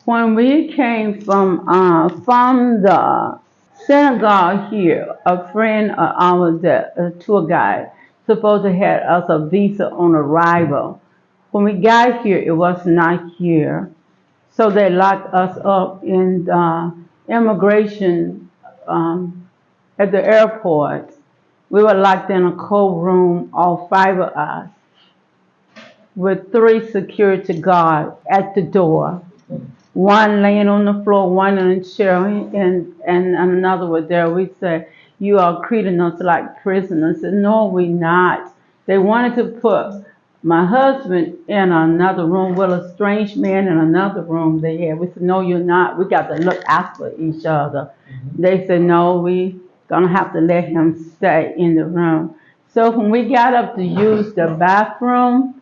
When we came from the synagogue here, a friend of ours, a tour guide, supposed to have us a visa on arrival. When we got here, it was not here. So they locked us up in the immigration at the airport. We were locked in a cold room, all five of us, with three security guards at the door. One laying on the floor, one in a chair, and another was there. We said, "You are treating us like prisoners." I said, "No, we not." They wanted to put my husband in another room with a strange man in another room they had. We said, "No, you're not. We got to look after each other." They said, "No, we gonna have to let him stay in the room." So when we got up to use the bathroom,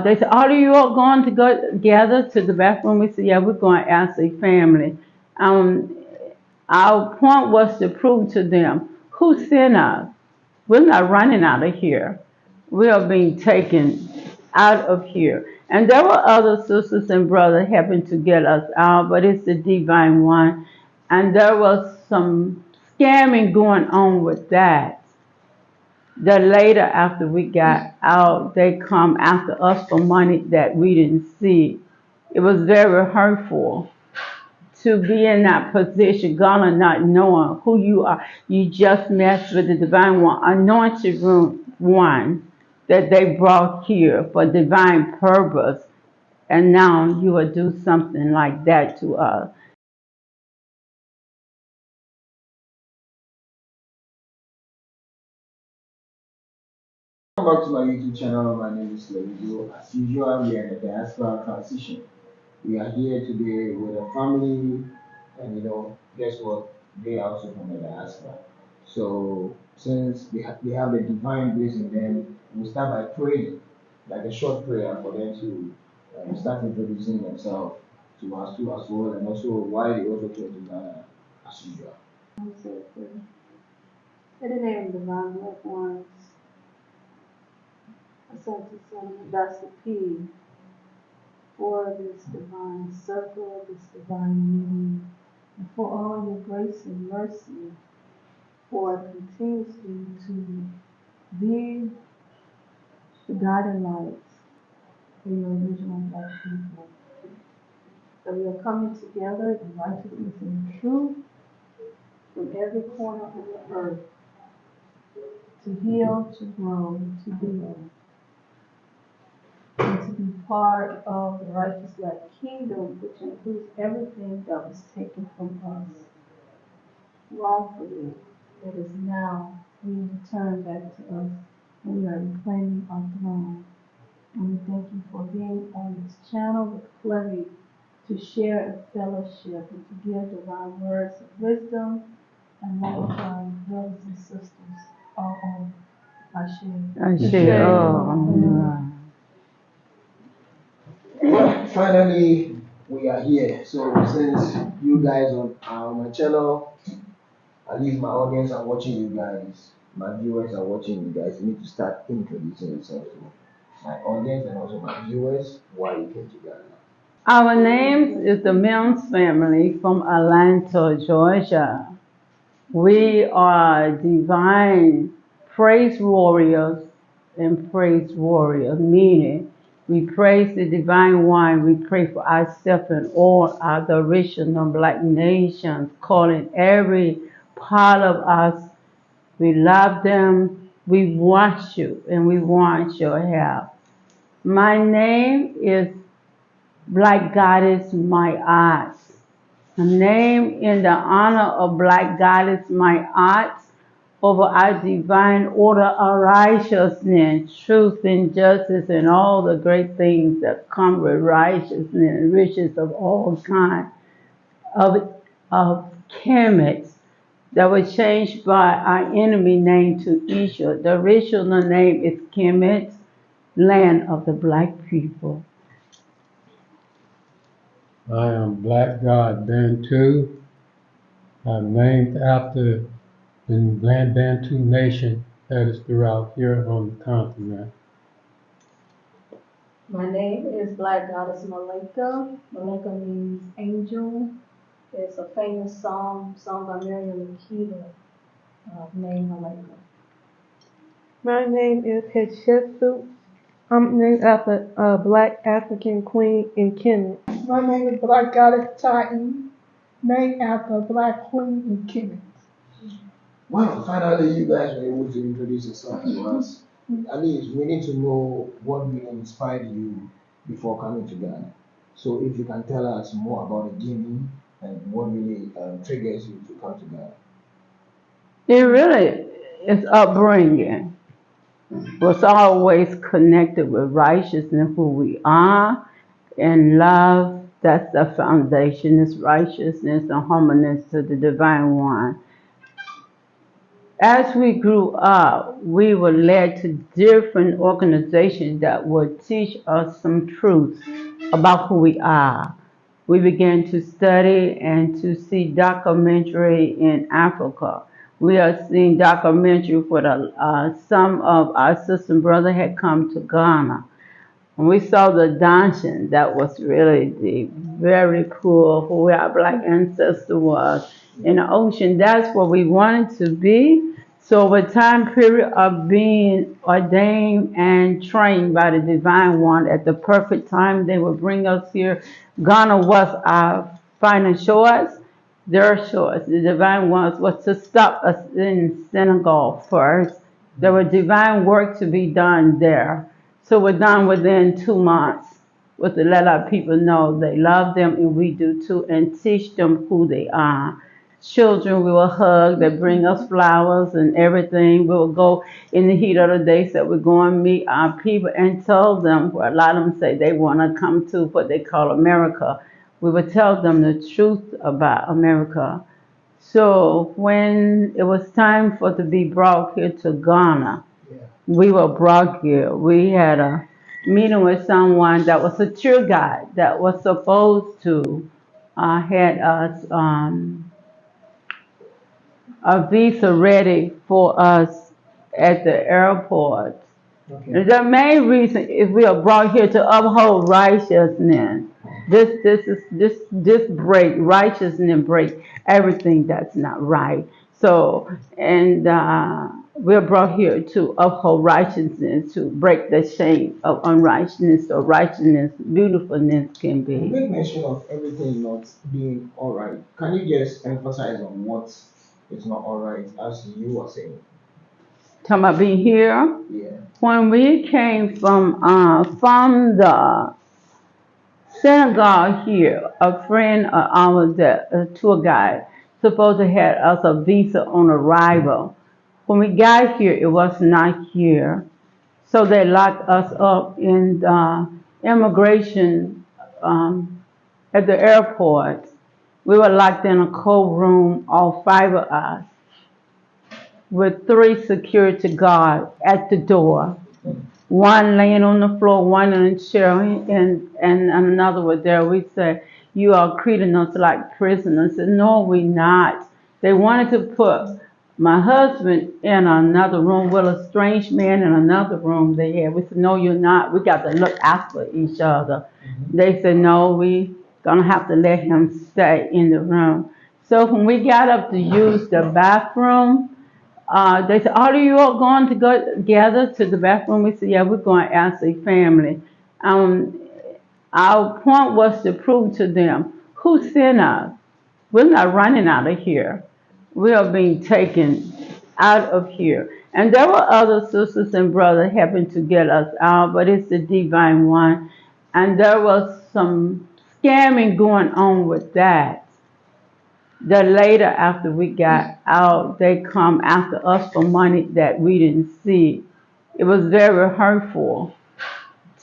they said, "Are you all going to go together to the bathroom?" We said, "Yeah, we're going as a family." Um, our point was to prove to them who sent us. We're not running out of here. We are being taken out of here. And there were other sisters and brothers helping to get us out, but it's the divine one. And there was some scamming going on with that. That later, after we got out, they come after us for money that we didn't see. It was very hurtful to be in that position, God not knowing who you are. You just messed with the divine one, anointed one that they brought here for divine purpose, and now you will do something like that to us. Welcome back to my YouTube channel. My name is Aklevi. As usual, we are in the Diaspora transition. We are here today with a family, and guess what? They are also from the diaspora. So, since they have the divine grace in them, we'll start by praying, like a short prayer for them to start introducing themselves to us too as well, and also why they also came to Ghana as usual. In the name of the divine loved ones, I sent to send Dr. P for this divine circle, this divine meeting, and for all your grace and mercy, for continuously to be the guiding lights for your original black people. That we are coming together in righteousness and truth from every corner of the earth to heal, to grow, to build, and to be part of the righteous black kingdom, which includes everything that was taken from us wrongfully, that is now being returned back to us, and we are reclaiming our throne. And we thank you for being on this channel with Aklevi to share a fellowship and to give divine words of wisdom and multiplying brothers and sisters all over. I I share. said, "Oh, Well, finally, we are here. So since you guys are on my channel, at least my audience are watching you guys. My viewers are watching you guys. You need to start introducing yourself to my audience and also my viewers why you came to Ghana. our names is the Mills family from Atlanta, Georgia. We are divine praise warriors and praise warriors, meaning we praise the divine one, we pray for ourselves and all other original black nations, calling every part of us. We love them, we want you, and we want your help. My name is Black Goddess My Eyes. A name in the honor of Black Goddess My Arts over our divine order of righteousness, truth and justice, and all the great things that come with righteousness and riches of all kinds of Kemet that were changed by our enemy name to Isha. The original name is Kemet, land of the black people. I am Black God Bantu. I'm named after the Bantu nation that is throughout here on the continent. My name is Black Goddess Malika. Malika means angel. It's a famous song sung by Miriam Makita, named Malika. My name is Hatshepsut. I'm named after a black African queen in Kemet. My name is Black Goddess Titan, named after a black queen in Kemet. Wow, finally you guys were able to introduce yourself to us. At least we need to know what really inspired you before coming to Ghana. So if you can tell us more about the journey and what really triggers you to come to Ghana. It really is upbringing. Was always connected with righteousness, who we are, and love. That's the foundation, is righteousness and holiness to the divine one. As we grew up, we were led to different organizations that would teach us some truths about who we are. We began to study and to see documentary in Africa. We are seeing documentary for some of our sister and brother had come to Ghana. And we saw the dancing. That was really very cool, who our black ancestor was in the ocean. That's where we wanted to be. So the time period of being ordained and trained by the divine one at the perfect time they would bring us here. Ghana was our final choice. Their choice, the divine ones, was to stop us in Senegal first. There was divine work to be done there. So we're done within 2 months, was to let our people know they love them and we do too, and teach them who they are. Children, we will hug, they bring us flowers and everything. We will go in the heat of the day, so we go and meet our people and tell them, well, a lot of them say they want to come to what they call America. We would tell them the truth about America. So when it was time for to be brought here to Ghana, we were brought here. We had a meeting with someone that was a tour guide that was supposed to had us a visa ready for us at the airport. Okay. The main reason is we are brought here to uphold righteousness. This break righteousness break everything that's not right. So and we're brought here to uphold righteousness, to break the shame of unrighteousness, so righteousness, beautifulness can You be. make mention of everything not being all right. Can you just emphasize on what is not all right as you were saying? Talking about being here. Yeah. When we came from the Senegal here, a friend of ours, a tour guide, supposed to have us a visa on arrival. When we got here, it was not here. So they locked us up in the immigration at the airport. We were locked in a cold room, all five of us, with 3 security guards at the door. One laying on the floor, one in a chair, and another was there. We said, you are treating us like prisoners. I said, no, we not. They wanted to put my husband in another room with a strange man in another room they had. We said, no, you're not. We got to look after each other. They said, no, we gonna have to let him stay in the room. So when we got up to use the bathroom, they said, are you all going to go together to the bathroom? We said, yeah, we're going as a family. Our point was to prove to them who sent us. We're not running out of here. We are being taken out of here. And there were other sisters and brothers helping to get us out, but it's the divine one. And there was some scamming going on with that. Then later, after we got out, they come after us for money that we didn't see. It was very hurtful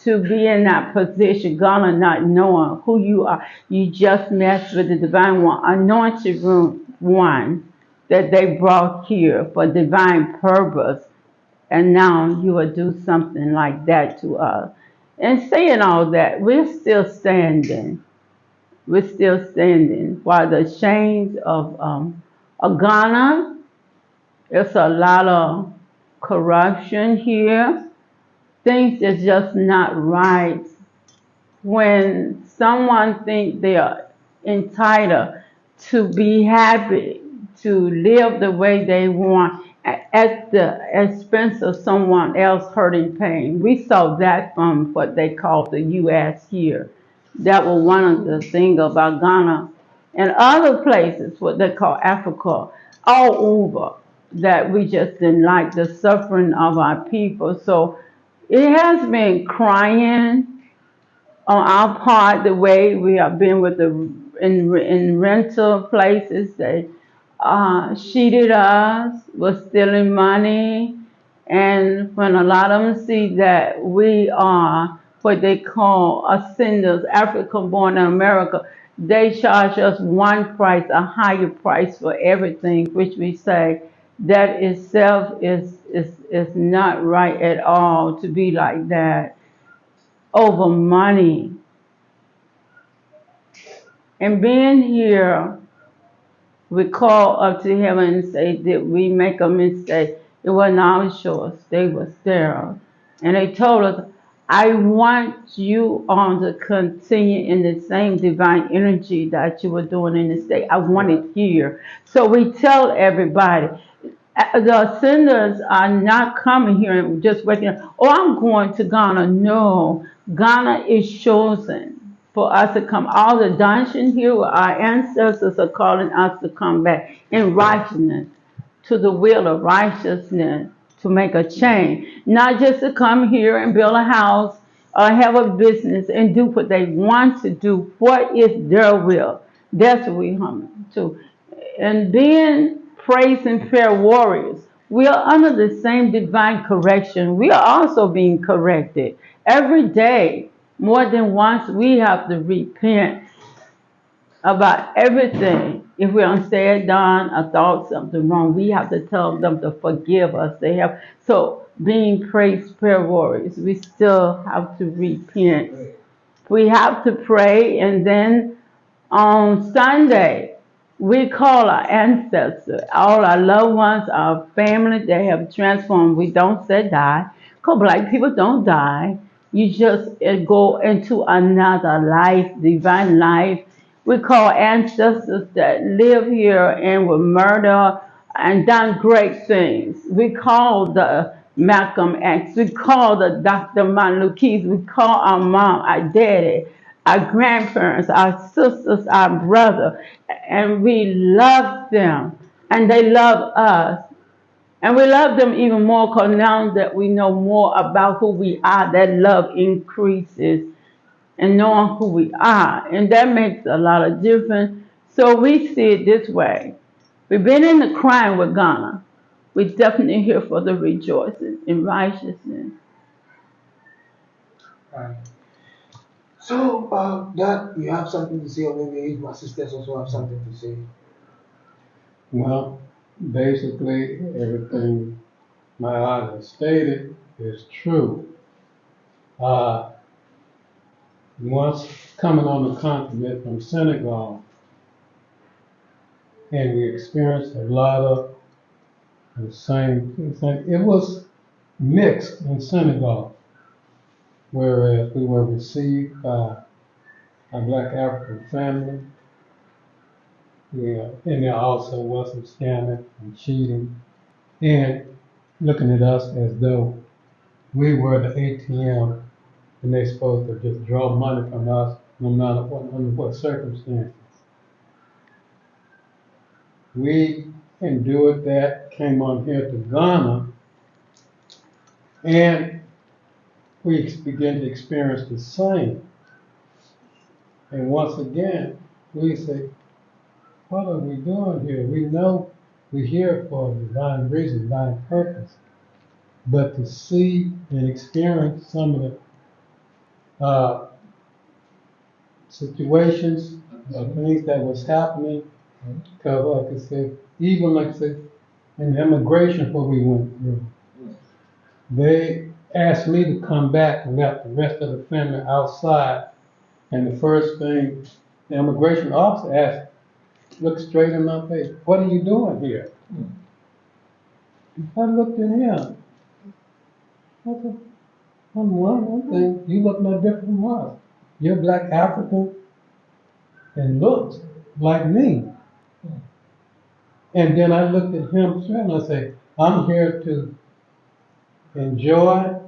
to be in that position, Ghana not knowing who you are. You just messed with the divine one, anointed one that they brought here for divine purpose. And now you will do something like that to us. And saying all that, we're still standing. We're still standing. While the chains of Ghana, there's a lot of corruption here. things is just not right. When someone thinks they are entitled to be happy, to live the way they want at the expense of someone else hurting pain. We saw that from what they call the U.S. here. That was one of the things about Ghana and other places, what they call Africa, all over, that we just didn't like the suffering of our people. So it has been crying on our part, the way we have been with the in rental places. They cheated us, was stealing money, and when a lot of them see that we are what they call ascenders, African born in America, they charge us one price, a higher price for everything, which we say that itself is not right at all to be like that over money. And being here, we call up to heaven and say, did we make a mistake? It wasn't our choice. They were there. And they told us, I want you all to continue in the same divine energy that you were doing in the state. I want it here. So we tell everybody, the sinners are not coming here and just waking up, oh, I'm going to Ghana. No, Ghana is chosen for us to come. All the dungeon here, our ancestors are calling us to come back in righteousness, to the will of righteousness, to make a change. Not just to come here and build a house or have a business and do what they want to do. What is their will? That's what we come to. And being praise and prayer warriors, we are under the same divine correction. We are also being corrected. Every day, more than once, we have to repent about everything. If we don't say it, done, or thought something wrong, we have to tell them to forgive us. They have so being praise prayer warriors, we still have to repent. We have to pray, and then on Sunday, we call our ancestors, all our loved ones, our family, they have transformed. We don't say die, because black people don't die. You just go into another life, divine life. We call ancestors that live here and were murdered and done great things. We call the Malcolm X. We call the Dr. Martin Luther King. We call our mom, our daddy, our grandparents, our sisters, our brother, and we love them, and they love us. And we love them even more because now that we know more about who we are, that love increases and knowing who we are. And that makes a lot of difference. So we see it this way. We've been in the crying with Ghana. We're definitely here for the rejoicing in righteousness. Right. So, Dad, you have something to say, or maybe my sisters also have something to say. Well, basically, everything my aunt stated is true. Once coming on the continent from Senegal, and we experienced a lot of the same thing. It was mixed in Senegal, whereas we were received by a black African family. Yeah, and there also was some scamming and cheating and looking at us as though we were the ATM and they're supposed to just draw money from us no matter what, under what circumstances. We endured that, came on here to Ghana, and we began to experience the same. And once again, we say, what are we doing here? We know we're here for a divine reason, divine purpose. But to see and experience some of the situations, things that was happening, because like I said, even like I said, in immigration, what we went through, they asked me to come back and left the rest of the family outside. And the first thing the immigration officer asked, looked straight in my face, what are you doing here? I looked at him. One thing, you look no different from us. You're black African and looks like me. And then I looked at him straight and I say, I'm here to enjoy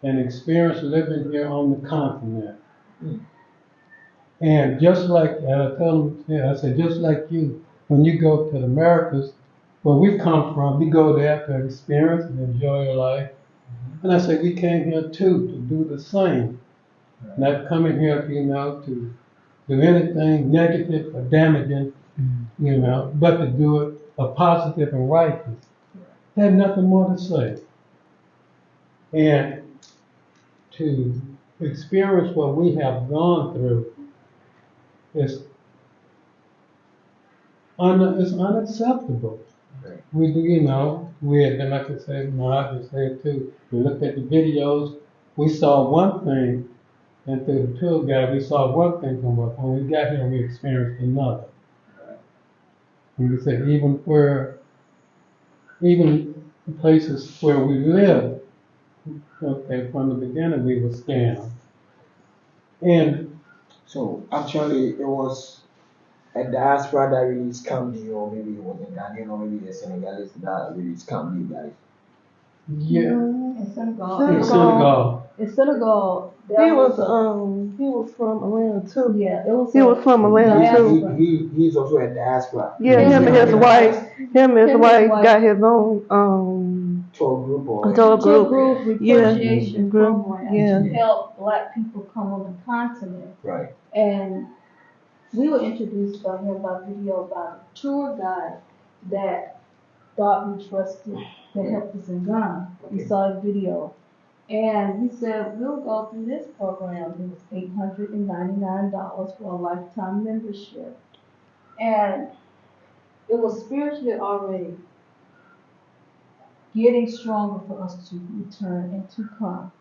and experience living here on the continent. And just like, and I told him, yeah, I said, just like you, when you go to the Americas, where we come from, we go there to experience and enjoy your life. And I said, we came here too, to do the same. Not coming here, to do anything negative or damaging, but to do it a positive and righteous. I had nothing more to say. And to experience what we have gone through is it's unacceptable. Right. We do, and like I said, I just said too, we looked at the videos, we saw one thing, and through the tour guide, we saw one thing from us. When we got here, we experienced another. Right. And we said, even places where we live, okay, from the beginning, we were scammed. And So actually, it was a diaspora that really scammed you, or maybe it was a Ghanaian, or maybe a Senegalese that really scammed you guys. yeah, In Senegal. in Senegal, In Senegal, He was from Atlanta too. yeah, it was. He was from Atlanta too. He's also a diaspora. Yeah, him and his wife got his own Tour group or tour Tour group. group Yeah. repatriation Group. program Yeah. to help black people come on the continent. right. And we were introduced by him by video by a tour guide that thought we trusted that helped us in Ghana. We Okay. saw a video. And we said, we'll go through this program. It was $899 for a lifetime membership. And it was spiritually already getting stronger for us to return and to come.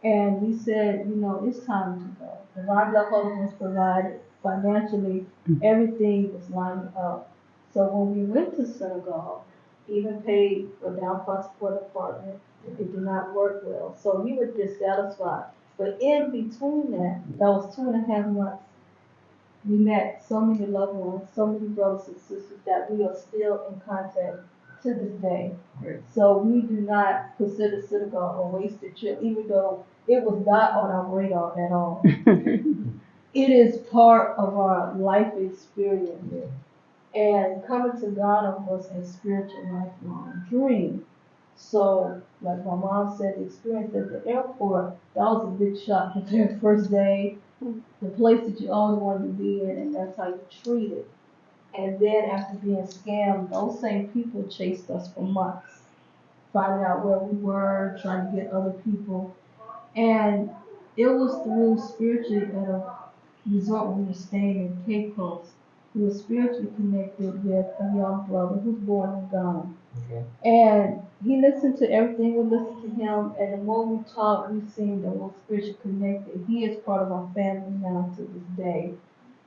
And we said, it's time to go. The Divine Black Holding was provided financially, everything was lining up. So when we went to Senegal, even paid for down passport apartment, it did not work well. So we were dissatisfied. But in between that was 2.5 months. We met so many loved ones, so many brothers and sisters that we are still in contact to this day. Right. So we do not consider Senegal a wasted trip, even though it was not on our radar at all. It is part of our life experience. Yeah. And coming to Ghana was a spiritual lifelong dream. So, like my mom said, the experience at the airport, that was a big shock. The very first day, the place that you always wanted to be in, and that's how you treat it. And then after being scammed, those same people chased us for months, finding out where we were, trying to get other people. And it was through spiritually at a resort we were staying in Cape Coast. We were spiritually connected with a young brother who's born in Ghana. Okay. And he listened to everything, we listened to him, and the more we talked, we seemed the more spiritually connected. He is part of our family now to this day.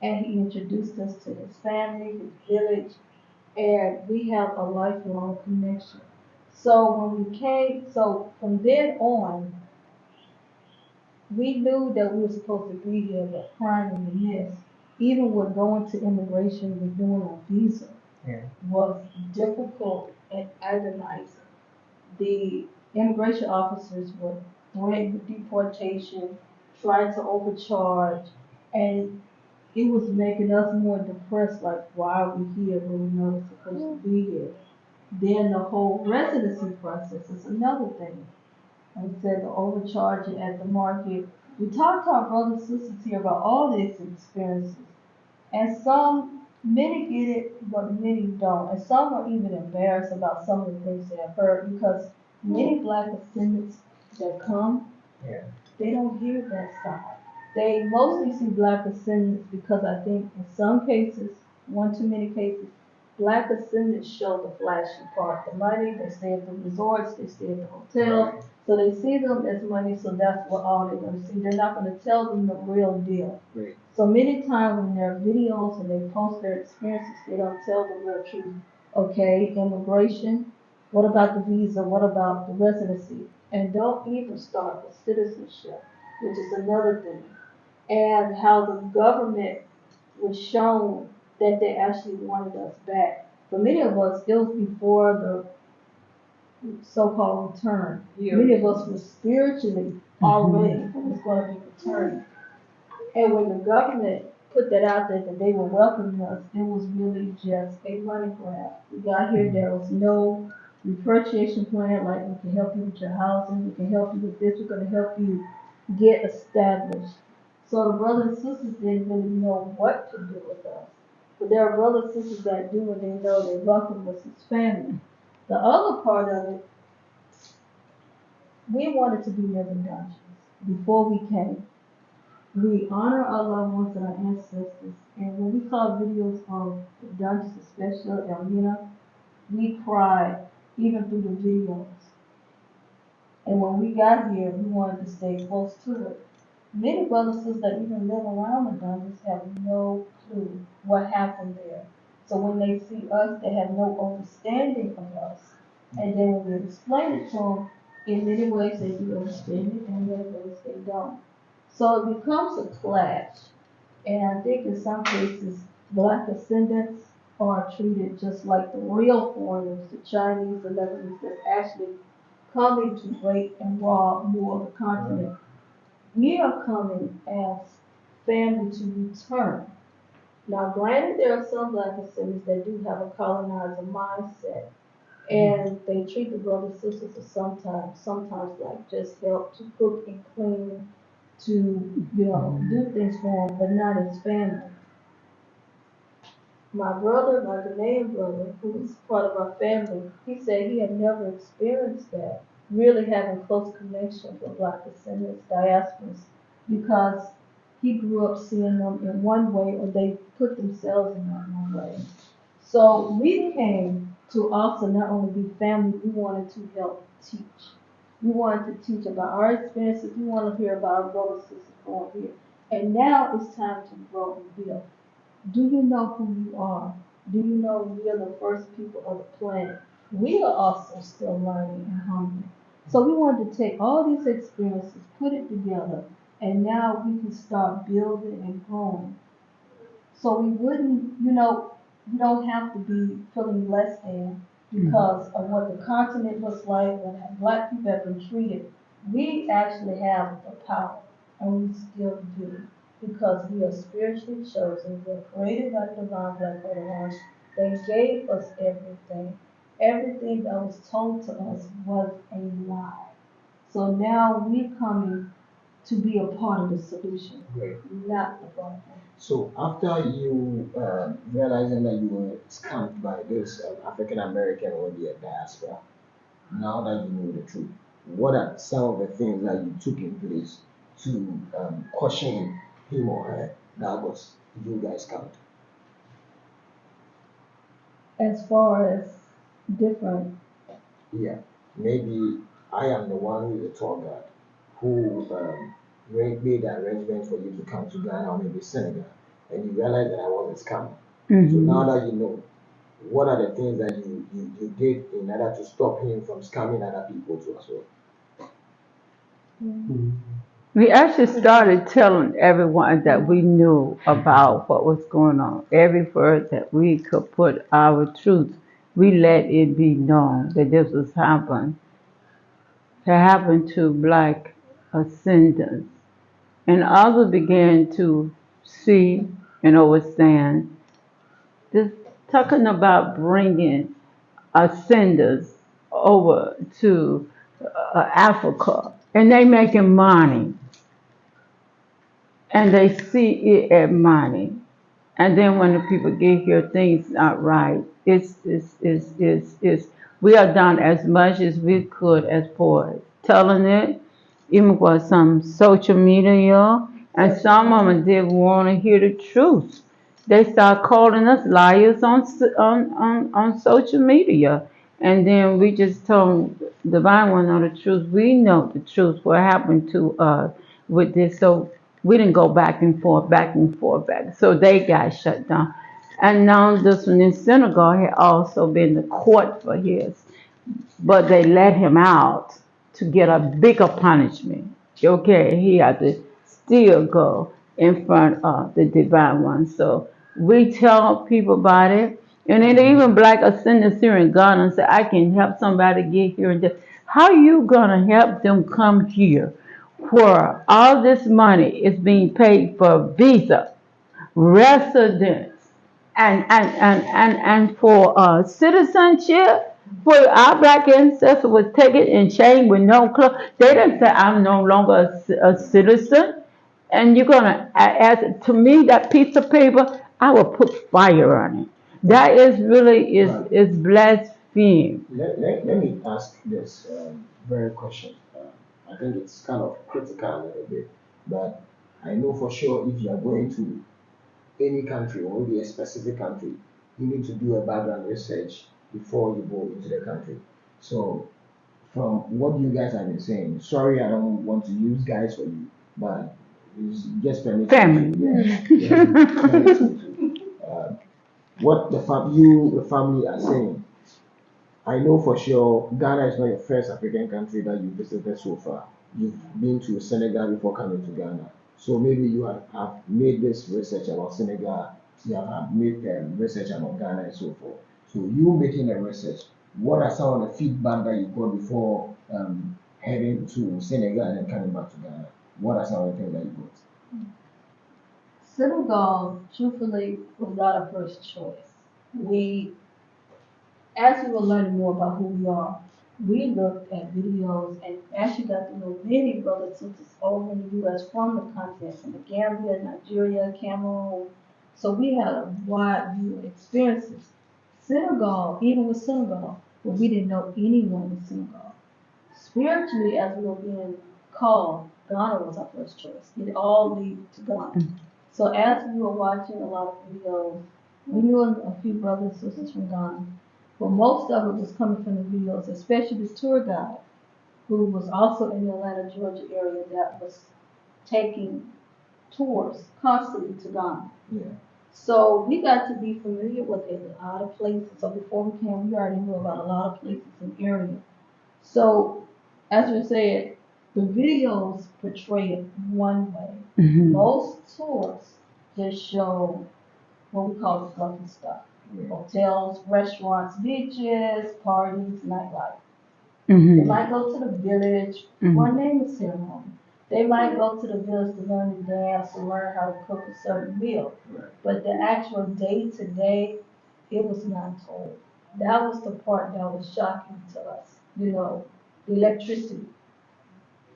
And he introduced us to his family, his village, and we have a lifelong connection. So so from then on, we knew that we were supposed to be here, but crime in the midst, even with going to immigration, with doing a visa, Yeah. was difficult and agonizing. The immigration officers would threaten with deportation, trying to overcharge, and it was making us more depressed, like, why are we here when we know we're supposed to be here? Then the whole residency process is another thing. Like I said, the overcharging at the market. We talked to our brothers and sisters here about all these experiences. And many get it, but many don't. And some are even embarrassed about some of the things they have heard because many black descendants that come, Yeah. they don't hear that side. They mostly see black descendants because I think in some cases, one too many cases, black descendants show the flashy part, the money, they stay at the resorts, they stay at the hotels, so they see them as money, so that's what all they're going to see. They're not going to tell them the real deal. Right. So many times when there are videos and they post their experiences, they don't tell the real truth. Okay, immigration, what about the visa, what about the residency? and don't even start with citizenship, which is another thing. And how the government was shown that they actually wanted us back. For many of us, it was before the so-called return. Many of us were spiritually already was going to be returning. And when the government put that out there that they were welcoming us, it was really just a money grab. We got here, there was no repatriation plan, like we can help you with your housing, we can help you with this, we're going to help you get established. So the brothers and sisters didn't really know what to do with us. But there are brothers and sisters that do, and they know they welcome us as family. The other part of it, we wanted to be living dungeons before we came. We honor our loved ones and our ancestors, and when we saw videos of the dungeons, especially Elmina, we cried even through the videos. And when we got here, we wanted to stay close to it. Many brothers and sisters that even live around the dungeons have no clue what happened there. So when they see us, they have no understanding of us. And then when we explain it to them, in many ways they do understand it, and in many ways they don't. So it becomes a clash. And I think in some cases, black descendants are treated just like the real foreigners, the Chinese, the Lebanese, that's actually coming to rape and rob more of the continent. We are coming as family to return. Now, granted, there are some black descendants that do have a colonizer mindset, and they treat the brothers and sisters as sometimes like just help to cook and clean, to do things for them, but not as family. My brother, my Ghanaian brother, who was part of our family, he said he had never experienced that, really having close connections with black descendants, diasporas, because he grew up seeing them in one way, or they put themselves in that one way. So we came to also not only be family, we wanted to help teach. We wanted to teach about our experiences. We want to hear about our brothers and sisters going here. And now it's time to grow and build. Do you know who you are? Do you know we are the first people of the planet? We are also still learning and hungry. So we wanted to take all these experiences, put it together, and now we can start building and growing. So we wouldn't, we don't have to be feeling less than because of what the continent looks like, what black people have been treated. We actually have the power, and we still do, because we are spiritually chosen. We're created by the divine black Lord. They gave us everything. Everything that was told to us was a lie. So now we're coming to be a part of the solution, Great. not the problem. So after you realizing that you were scammed by this African American or the diaspora, now that you know the truth, what are some of the things that you took in place to caution him or her that was you guys scammed? As far as different, Yeah, maybe I am the one who is a tour guide who made the arrangement for you to come to Ghana or maybe Senegal, and you realize that I was a scammer. So now that you know, what are the things that you did in order to stop him from scamming other people too as well? We actually started telling everyone that we knew about what was going on. Every word that we could put our truth, we let it be known that this was happening. To happen to black ascendants. And others began to see and understand. Just talking about bringing ascendants over to Africa, and they making money, and they see it as money. And then when the people get here, things not right. It's we have done as much as we could as boys, telling it, even with some social media, and some of them didn't want to hear the truth. They start calling us liars on social media, and then we just told the divine one know the truth. We know the truth. What happened to us with this? So we didn't go back and forth, back and forth, back. So they got shut down. And now this one in Senegal had also been to court for his, but they let him out. to get a bigger punishment. Okay, he had to still go in front of the divine one. So we tell people about it. And then even black ascendants here in Ghana and say, I can help somebody get here and there. How you gonna help them come here where all this money is being paid for visa, residence, and for citizenship? For our black ancestors was taken in chain with no clothes. They didn't say I'm no longer a citizen. And you're gonna ask to me that piece of paper, I will put fire on it. That is really is blasphemy. Let me ask this very question. I think it's kind of critical a little bit, but I know for sure if you are going to any country or maybe a specific country, you need to do a background research before you go into the country. So, from what you guys have been saying, sorry, I don't want to use guys for you, but it's just permit Family. permit what the family are saying. I know for sure Ghana is not your first African country that you visited so far. You've been to Senegal before coming to Ghana. So maybe you have made this research about Senegal, you have made research about Ghana and so forth. So you making a research, what are some of the feedback that you got before heading to Senegal and then coming back to Ghana? What are some of the things that you got? Senegal, truthfully, was not our first choice. We, as we were learning more about who we are, we looked at videos and actually got to know many brothers and sisters over in the U.S. from the continent, from the Gambia, Nigeria, Cameroon. So we had a wide view of experiences. Senegal, even with Senegal, but we didn't know anyone in Senegal. Spiritually, as we were being called, Ghana was our first choice. It all lead to Ghana. So as we were watching a lot of videos, we knew a few brothers and sisters from Ghana, but most of it was coming from the videos, especially the tour guide, who was also in the Atlanta, Georgia area that was taking tours constantly to Ghana. Yeah. So we got to be familiar with a lot of places. So before we came, we already knew about a lot of places in the area. So, as we said, the videos portray it one way. Mhm. Most tours just show what we call the fluffy stuff. Yeah. Hotels, restaurants, beaches, parties, nightlife. They Mhm. might go to the village for a naming ceremony. They might go to the village to learn to dance or learn how to cook a certain meal. Right. But the actual day to day, it was not told. That was the part that was shocking to us. You know, the electricity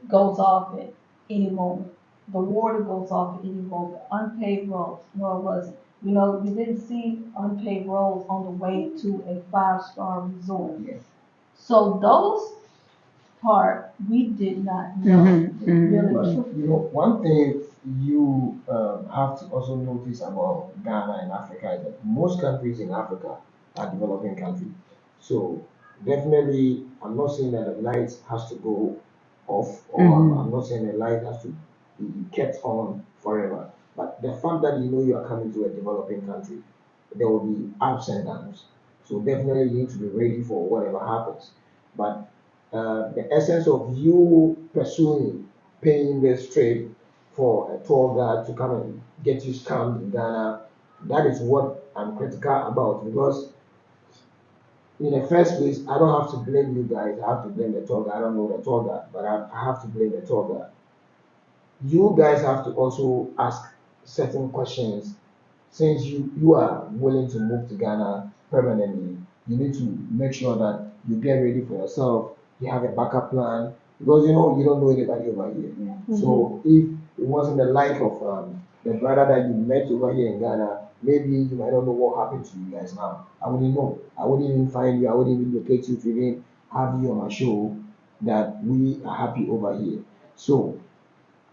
goes off at any moment. The water goes off at any moment. Unpaved roads, no, it wasn't. You know, we didn't see unpaved roads on the way to a five-star resort. Yeah. So those part we did not know. But Really. you know, one thing you have to also notice about Ghana and Africa is that most countries in Africa are developing countries. So definitely, I'm not saying that the light has to go off, or I'm not saying the light has to be kept on forever. But the fact that you know you are coming to a developing country, there will be ups and downs. So definitely you need to be ready for whatever happens. But the essence of you pursuing paying this trade for a tour guide to come and get you scammed in Ghana, that is what I'm critical about, because in the first place, I don't have to blame you guys. I have to blame the tour guide. I don't know the tour guide, but I have to blame the tour guide. You guys have to also ask certain questions. Since you are willing to move to Ghana permanently, you need to make sure that you get ready for yourself. You have a backup plan, because you know you don't know anybody over here. So if it wasn't the like of the brother that you met over here in Ghana, maybe you might not know what happened to you guys now. I wouldn't know. I wouldn't even find you. I wouldn't even locate you to even have you on my show that we are happy over here. So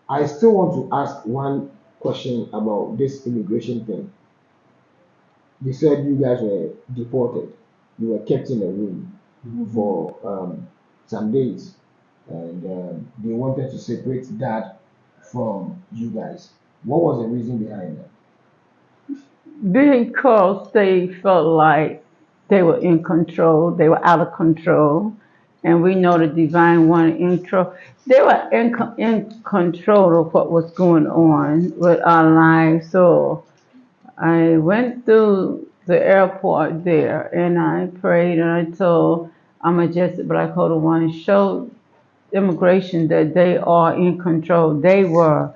I still want to ask one question about this immigration thing. You said you guys were deported. You were kept in a room for some days, and they wanted to separate that from you guys. What was the reason behind that? Because they felt like they were in control, they were out of control, and we know the divine one in control. They were in control of what was going on with our lives. So I went through the airport there and I prayed and I told our majestic Black Holy One, show immigration that they are in control. They were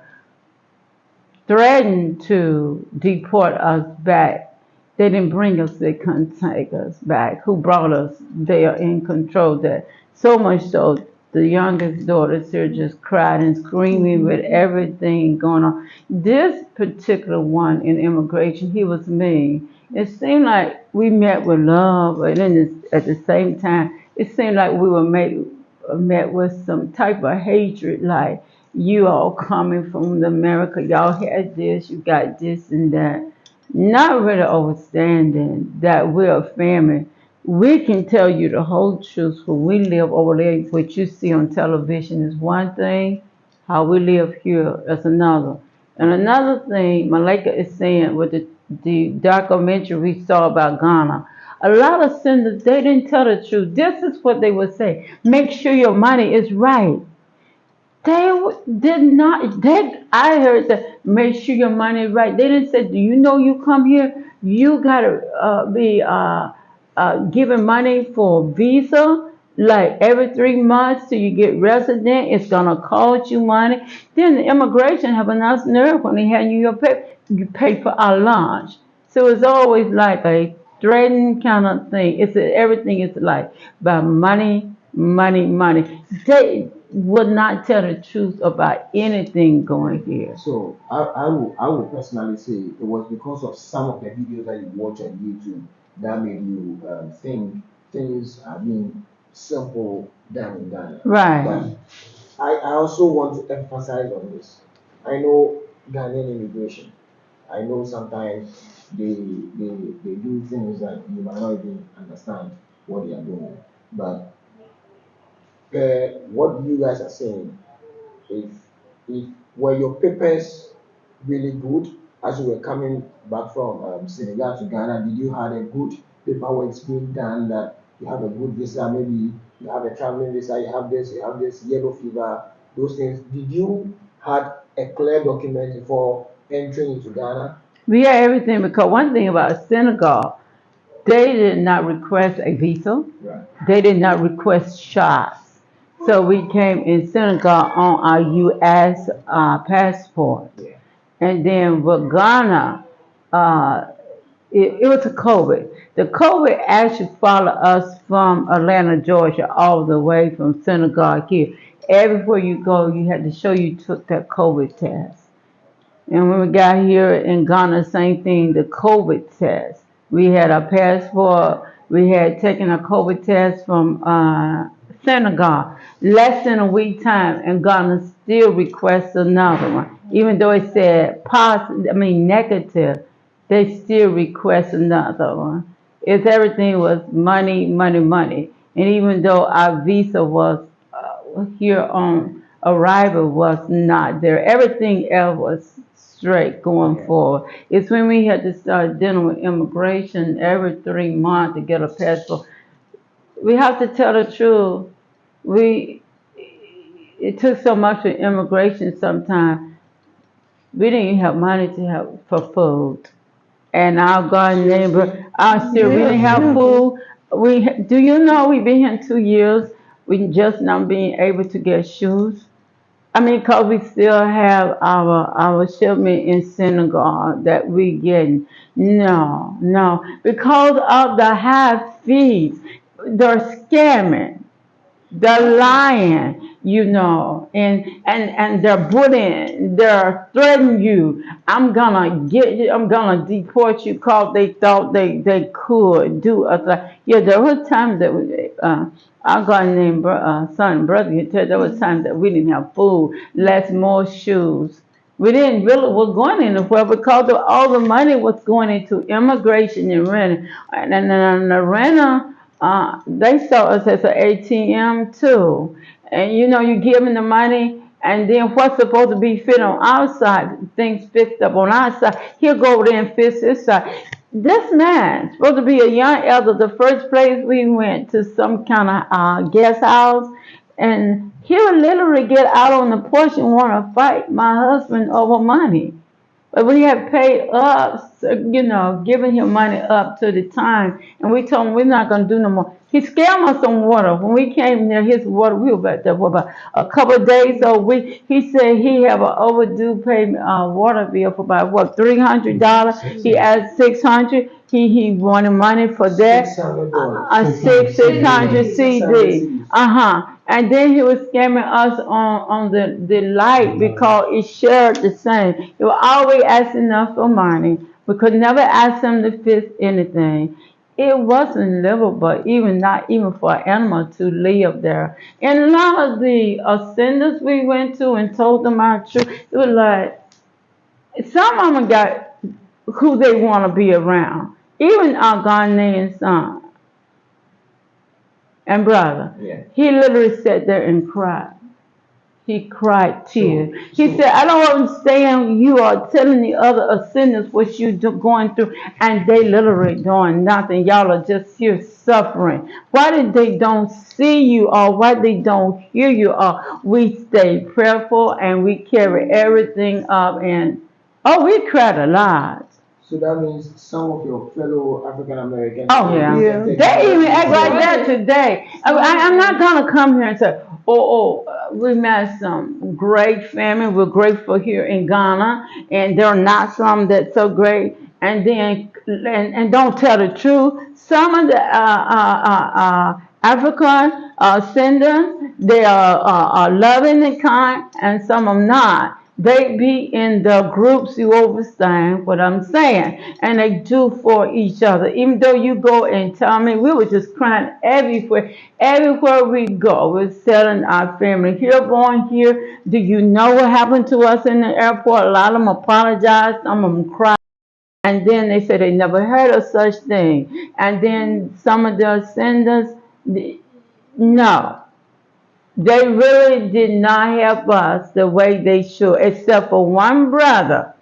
threatened to deport us back. They didn't bring us, they couldn't take us back. Who brought us? They are in control. That so much so the youngest daughter here just cried and screaming with everything going on. This particular one in immigration, he was mean. It seemed like we met with love, but then at the same time, it seemed like we were met with some type of hatred, like you all coming from America, y'all had this, you got this and that. Not really understanding that we're a family. We can tell you the whole truth when we live over there. What you see on television is one thing, how we live here is another. And another thing, Malika is saying with the documentary we saw about Ghana, a lot of senators, they didn't tell the truth. This is what they would say. Make sure your money is right. Did not. I heard that. Make sure your money is right. They didn't say, "Do you know you come here? You gotta be giving money for visa like every 3 months till you get resident. It's gonna cost you money." Then the immigration have a nice nerve when they hand you your pay. You pay for our lunch. So it's always like a threatening kind of thing. Everything is like about money, money, money. They would not tell the truth about anything going here. So I will personally say it was because of some of the videos that you watch on YouTube that made you think things are being simple down in Ghana. Right. But I also want to emphasize on this. I know Ghanaian immigration. I know sometimes they do things that you might not even understand what they are doing. But what you guys are saying, if were your papers really good as you were coming back from Senegal to Ghana, did you have a good paperwork being done that you have a good visa, maybe you have a traveling visa, you have this yellow fever, those things. Did you had a clear document before entering into Ghana? We had everything because one thing about Senegal, they did not request a visa. Right. They did not request shots. So we came in Senegal on our U.S. Passport. Yeah. And then with Ghana, it was a COVID. The COVID actually followed us from Atlanta, Georgia, all the way from Senegal here. Everywhere you go, you had to show you took that COVID test. And when we got here in Ghana, same thing, the COVID test. We had a passport. We had taken a COVID test from Senegal. Less than a week time, and Ghana still requests another one. Even though it said negative, they still request another one. It's everything was money, money, money. And even though our visa was here on arrival was not there, everything else was straight going forward. It's when we had to start dealing with immigration every 3 months to get a passport. We have to tell the truth. It took so much for immigration sometimes. We didn't even have money to have for food. And our garden neighbor, we didn't have food. Do you know we've been here 2 years? We just not being able to get shoes. I mean, cause we still have our shipment in Senegal that we getting. No, because of the high fees, they're scamming. They're lying, and they're bullying, they're threatening you. I'm gonna get you, I'm gonna deport you because they thought they could do us. Yeah, there were times that our God-named son and brother can tell there were times that we didn't have food, less more shoes. We didn't really was going anywhere because all the money was going into immigration and renting. And the renter, they saw us as an ATM too. And you give them the money, and then what's supposed to be fit on our side, things fixed up on our side, he'll go over there and fix his side. this man, supposed to be a young elder, the first place we went to some kind of guest house, and he would literally get out on the porch and want to fight my husband over money. But we had paid up, so, giving him money up to the time, and we told him we're not going to do no more. He scammed us some water. When we came near his water, we were back there for about a couple of days. So he said he have an overdue payment water bill for about what $300. He asked 600. He wanted money for that. $600 CD. And then he was scamming us on the light because it shared the same. He was always asking us for money. We could never ask him to fix anything. It wasn't livable, not even for an animal to live there. And a lot of the ascendants we went to and told them our truth, it was like, some of them got who they want to be around. Even our Ghanaian son and brother, he literally sat there and cried. He cried tears. He said, I don't understand, you are telling the other ascendants what you're going through, and they literally doing nothing. Y'all are just here suffering. Why did they don't see you, or why they don't hear you, or we stay prayerful and we carry everything up, and we cried a lot. So that means some of your fellow African Americans. Oh yeah. They even act like that today. I'm not gonna come here and say, we met some great family. We're grateful here in Ghana, and there are not some that's so great. And then and don't tell the truth. Some of the African ascendants, they are loving and kind, and some of them not. They be in the groups, you understand what I'm saying, and they do for each other. Even though you go and tell me, we were just crying everywhere. Everywhere we go, we're telling our family, here, born here, do you know what happened to us in the airport? A lot of them apologized, some of them cried. And then they said they never heard of such thing. And then some of the ascendants, no. They really did not help us the way they should, except for one brother.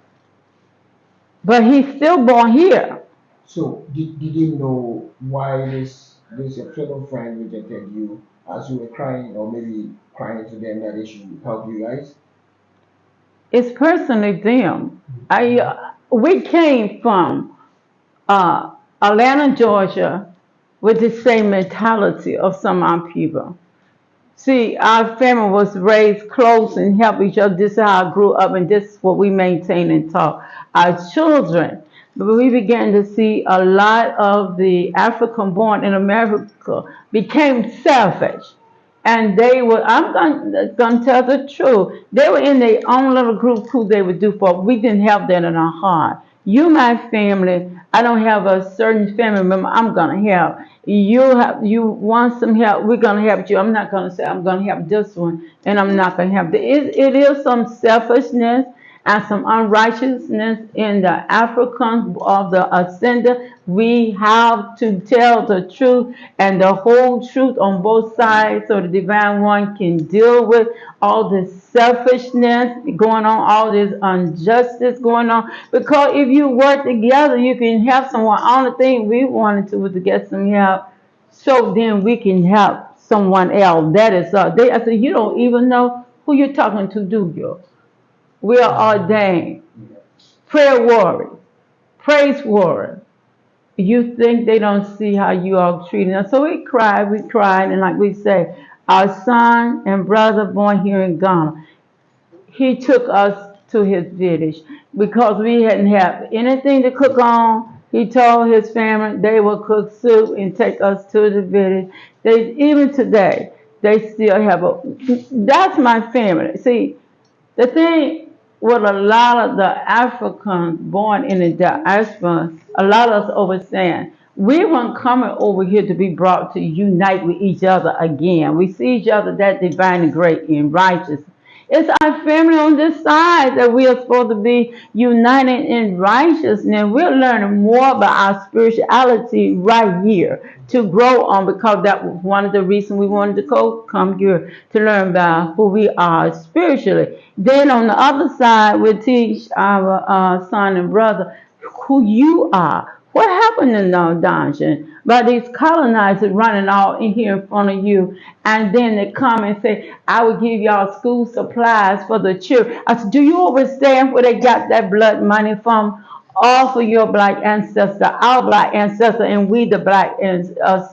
But he's still born here. So, did you know why this your fellow friend rejected you as you were crying, or maybe crying to them that they should help you guys? It's personally them. We came from Atlanta, Georgia, with the same mentality of some of our people. See, our family was raised close and help each other. This is how I grew up, and this is what we maintain and taught our children. But we began to see a lot of the African born in America became selfish. And they were, I'm going to tell the truth, they were in their own little group who they would do for. We didn't have that in our heart. You, my family, I don't have a certain family member I'm going to help. You want some help, we're going to help you. I'm not going to say I'm going to help this one and I'm not going to help. It is some selfishness and some unrighteousness in the Africans of the ascendant. We have to tell the truth and the whole truth on both sides so the divine one can deal with all this selfishness going on, all this injustice going on. Because if you work together, you can help someone. Only thing we wanted to was to get some help so then we can help someone else. That is I said, you don't even know who you're talking to, do you? We are ordained prayer warriors, praise warriors. You think they don't see how you are treating us? So we cried, and like we say, our son and brother born here in Ghana, he took us to his village because we hadn't had anything to cook on. He told his family they would cook soup and take us to the village. Even today, they still have that's my family. See, the thing with a lot of the Africans born in the diaspora, a lot of us overstand, we weren't coming over here to be brought to unite with each other again. We see each other that divine and great and righteous. It's our family on this side that we are supposed to be united in righteousness. We're learning more about our spirituality right here to grow on, because that was one of the reasons we wanted to come here to learn about who we are spiritually. Then on the other side, we teach our son and brother who you are, What happened in the dungeon? But these colonizers running all in here in front of you, and then they come and say, I will give y'all school supplies for the children. I said, do you understand where they got that blood money from? All for your black ancestor, our black ancestor, and we the black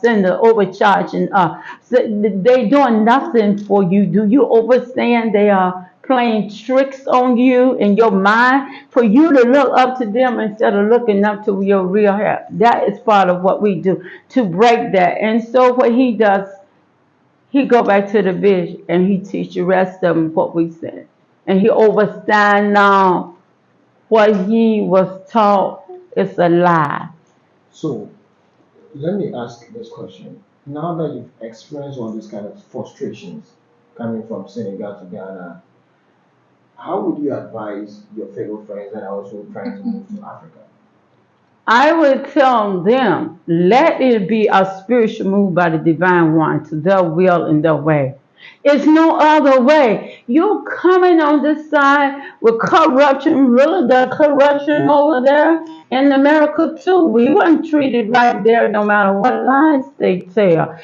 sender overcharging us. So they doing nothing for you. Do you understand they are playing tricks on you in your mind for you to look up to them instead of looking up to your real help? That is part of what we do to break that. And so what he does, he go back to the vision and he teach the rest of them what we said. And he overstand now what he was taught is a lie. So let me ask this question. Now that you've experienced all these kind of frustrations coming from Senegal to Ghana, how would you advise your fellow friends that are also trying to move to Africa? I would tell them, let it be a spiritual move by the divine one to their will and their way. It's no other way. You're coming on this side with corruption, really the corruption over there in America too. We weren't treated right there no matter what lies they tell.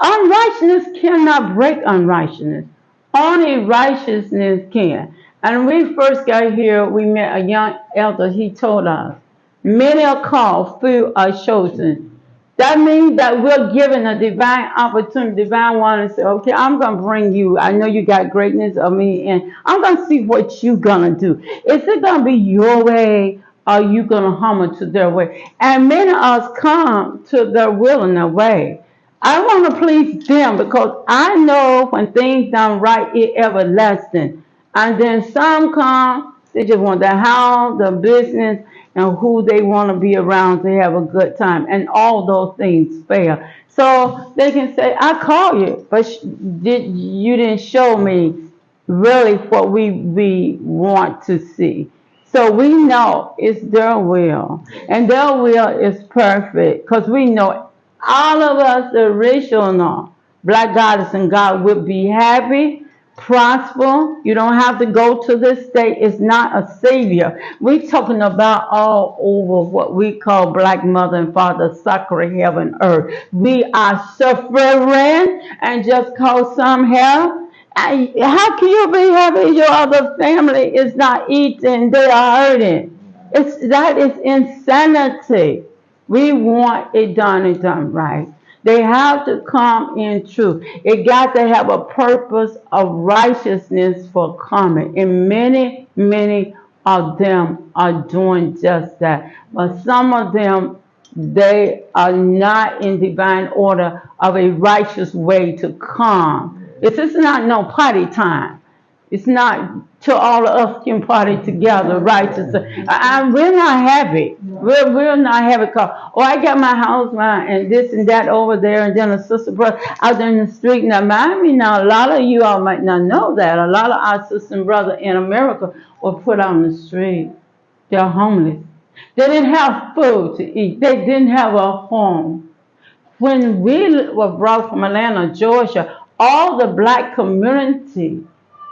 Unrighteousness cannot break unrighteousness. Only righteousness can. And when we first got here, we met a young elder. He told us, many are called, few are chosen. That means that we're given a divine opportunity, divine one to say, okay, I'm going to bring you. I know you got greatness of me, and I'm going to see what you're going to do. Is it going to be your way, or are you going to humble to their way? And many of us come to their will and their way. I want to please them because I know when things done right, it everlasting. And then some come, they just want the house, the business, and who they want to be around to have a good time. And all those things fail. So they can say, I call you, but you didn't show me really what we want to see. So we know it's their will, and their will is perfect because we know all of us, the original black goddess and God, will be happy, prosper. You don't have to go to this state. It's not a savior. We're talking about all over what we call black mother and father, sacred heaven, earth. We are suffering and just cause some help. How can you be happy your other family is not eating, they are hurting? That is insanity. We want it done and done right. They have to come in truth. It got to have a purpose of righteousness for coming. And many of them are doing just that. But some of them, they are not in divine order of a righteous way to come. It's just not no party time. It's not till all of us can party together, righteous. We're not happy. We're not happy because, oh, I got my house, and this and that over there, and then a sister brother out there in the street. Now, mind me now, a lot of you all might not know that. A lot of our sisters and brothers in America were put on the street. They're homeless. They didn't have food to eat. They didn't have a home. When we were brought from Atlanta, Georgia, all the black community,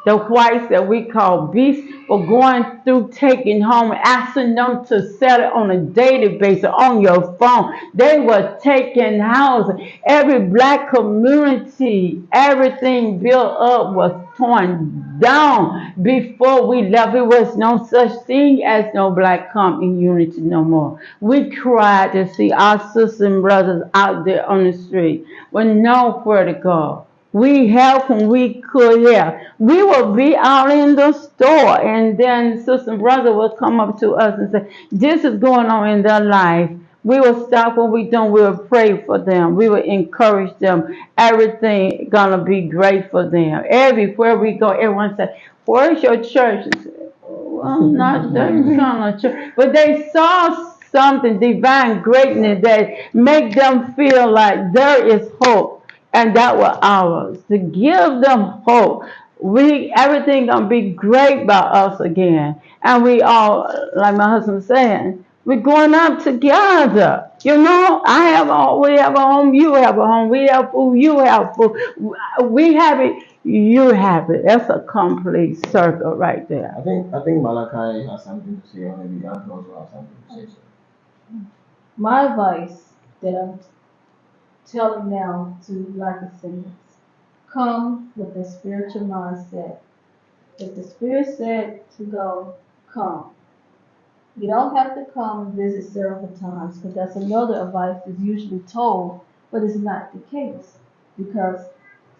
the whites that we call beasts, were going through taking home, asking them to sell it on a daily basis on your phone. They were taking houses. Every black community, everything built up was torn down before we left. There was no such thing as no black come in unity no more. We cried to see our sisters and brothers out there on the street with nowhere to go. We helped when we could help. We would be out in the store, and then sister and brother would come up to us and say, this is going on in their life. We would stop what we do. We would pray for them. We would encourage them. Everything gonna be great for them. Everywhere we go, everyone said, where's your church? I said, well, not that kind of church. But they saw something divine greatness that make them feel like there is hope. And that was ours, to give them hope. Everything gonna be great by us again. And we all, like my husband was saying, we're going up together. You know, we have a home, you have a home, we have food, you have food. We have it, you have it. That's a complete circle right there. I think Malachi has something to say, or maybe Andrew also has something to say. My advice that I'm telling now to Black ascendants, come with a spiritual mindset. If the Spirit said to go, come. You don't have to come and visit several times, because that's another advice that's usually told, but it's not the case. Because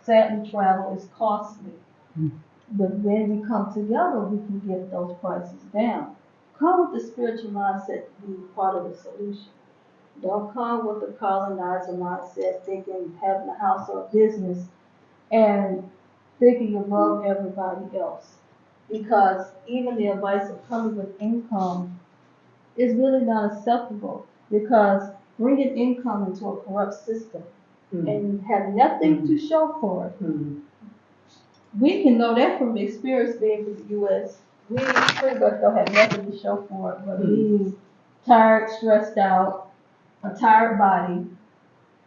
sadly, travel is costly. But when we come together, we can get those prices down. Come with the spiritual mindset to be part of the solution. Don't come with the colonizer mindset, thinking having a house or a business and thinking above everybody else. Because even the advice of coming with income is really not acceptable. Because bringing income into a corrupt system and have nothing to show for it, we can know that from experience being in the U.S. We pretty much don't have nothing to show for it, but being tired, stressed out, a tired body,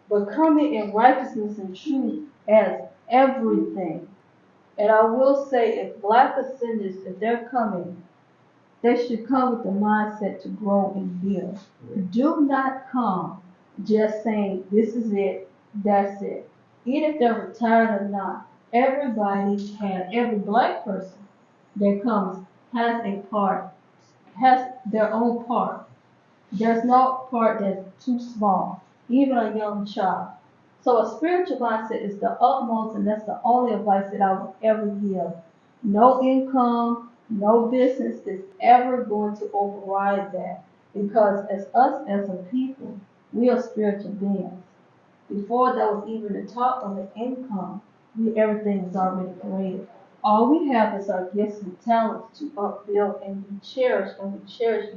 but coming in righteousness and truth as everything. And I will say, if Black ascendants, if they're coming, they should come with the mindset to grow and build. Do not come just saying, this is it, that's it. Even if they're retired or not, every Black person that comes has a part, has their own part. There's no part that's too small, even a young child. So a spiritual mindset is the utmost, and that's the only advice that I would ever give. No income, no business is ever going to override that. Because as us as a people, we are spiritual beings. Before that was even a talk on the income, everything is already created. All we have is our gifts and talents to upbuild, and we cherish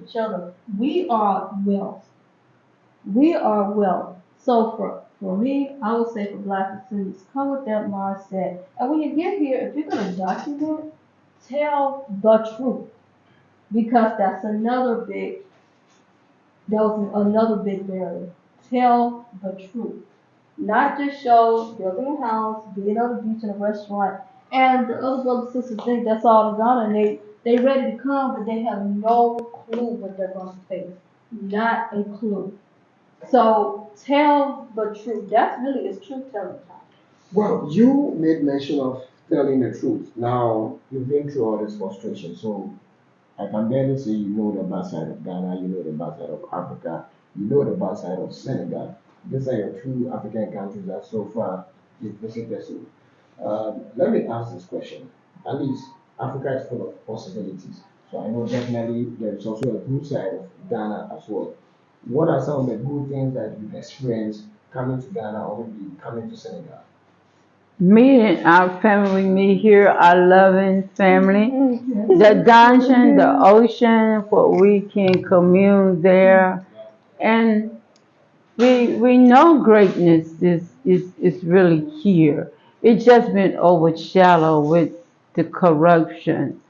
each other. We are wealth. We are wealth. So for me, I would say for Black students, come with that mindset. And when you get here, if you're going to document, tell the truth. Because that was another big barrier. Tell the truth. Not just show building a house, being on the beach in a restaurant, and the other brothers and sisters think that's all they're gonna, and they ready to come, but they have no clue what they're gonna face. Not a clue. So tell the truth. That's really is truth telling time. Well, you made mention of telling the truth. Now, you've been through all this frustration, so I can barely say you know the bad side of Ghana, you know the bad side of Africa, you know the bad side of Senegal. These are your two African countries that so far you've visited. So, let me ask this question. At least Africa is full of possibilities. So I know definitely there is also a good side of Ghana as well. What are some of the good things that you've experienced coming to Ghana or maybe coming to Senegal? Me and our family meet here, our loving family. The dungeon, the ocean, where we can commune there. And we know greatness is really here. It's just been overshadowed with the corruption.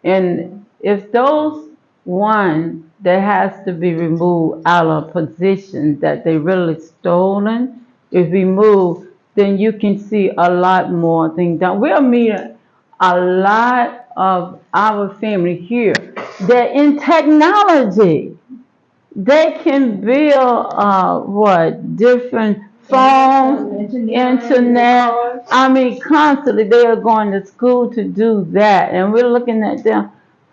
And if those one that has to be removed out of position that they really stolen is removed, then you can see a lot more things done. We'll meet a lot of our family here that in technology they can build different phones, internet. I mean, constantly they are going to school to do that, and we're looking at them.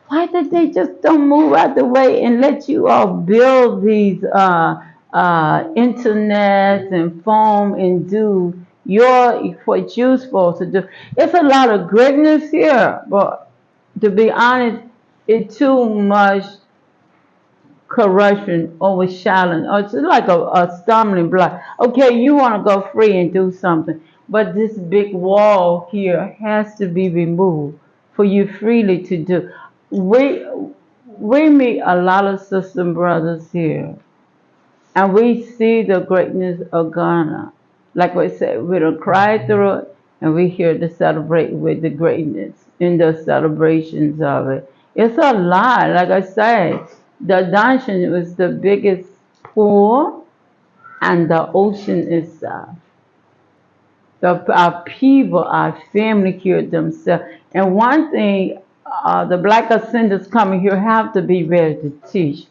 Why did they just don't move out the way and let you all build these internets and phone and do what you're supposed to do? It's a lot of greatness here, but to be honest, it's too much corruption overshadowing, or it's like a stumbling block. Okay, you want to go free and do something, but this big wall here has to be removed for you freely to do. We we meet a lot of sister brothers here, and we see the greatness of Ghana. Like I said, we don't cry through it, and we here to celebrate with the greatness in the celebrations of it. It's a lot. Like I say, the dungeon was the biggest pool, and the ocean itself. Our people, our family here themselves. And one thing, the Black ascendants coming here have to be ready to teach.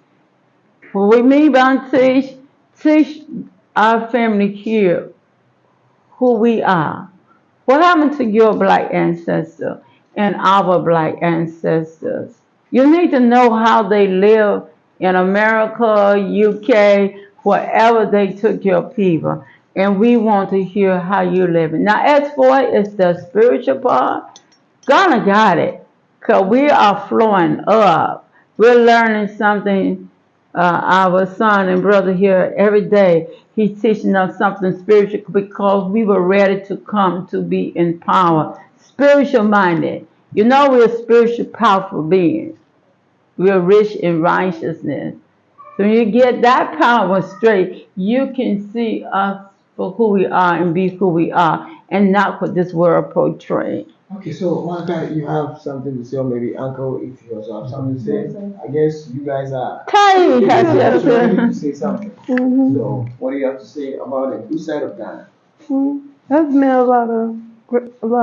What we mean by teach our family here who we are. What happened to your black ancestor and our black ancestors? You need to know how they live in America, UK, wherever they took your people. And we want to hear how you're living. Now, as for it is the spiritual part, Ghana got it. Because we are flowing up. We're learning something. Our son and brother here every day, he's teaching us something spiritual because we were ready to come to be in power. Spiritual minded. You know, we're spiritual, powerful beings. We're rich in righteousness. So when you get that power straight, you can see us for who we are and be who we are and not what this world portrays. Okay, so Martha, you have something to say, or maybe Uncle, if you also have something to say. I guess you guys are Kai has ready to just say something. Mm-hmm. So, what do you have to say about the good side of Ghana? I've met a lot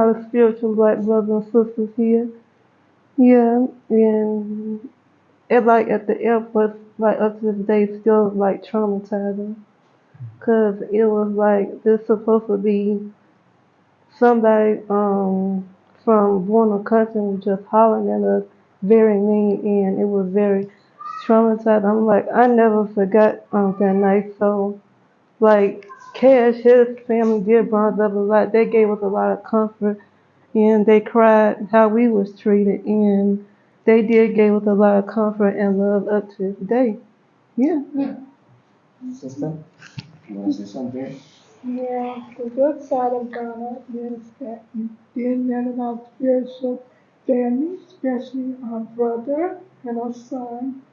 of spiritual black brothers and sisters here. Yeah, and it like at the airport, like up to this day, still like traumatizing. Cause it was like this supposed to be somebody from Borno country was just hollering at us very mean, and it was very traumatized. I'm like, I never forgot that night. So like Cash, his family did bond up a lot. They gave us a lot of comfort, and they cried how we was treated, and they did give us a lot of comfort and love up to this day. Yeah. Sister, you want to say something? Yeah, the good side of Ghana is that you did met in our spiritual family, especially our brother and our son,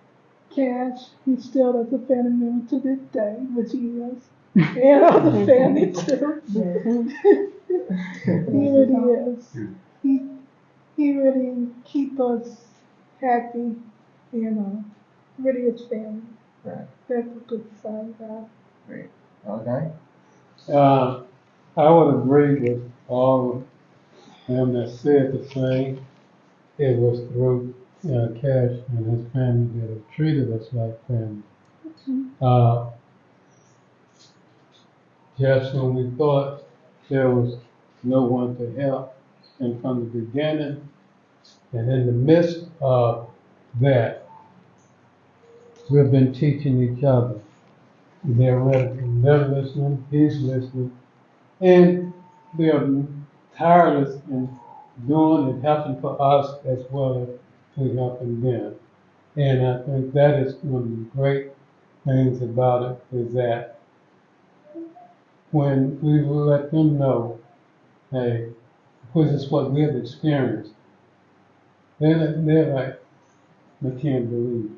Cash. He still is a family member to this day, which he is. And other family too. He really is. He, he really keep us happy, really is family. Right. That's a good side of God. Great. Okay. I would agree with all of them that said the same. It was through Cash and his family that have treated us like family. Uh, just when we thought there was no one to help, and from the beginning, and in the midst of that, we've been teaching each other. They're listening, he's listening, and they're tireless in doing and helping for us as well as we helping them. And I think that is one of the great things about it is that when we will let them know, hey, because it's what we have experienced, they're like, we can't believe.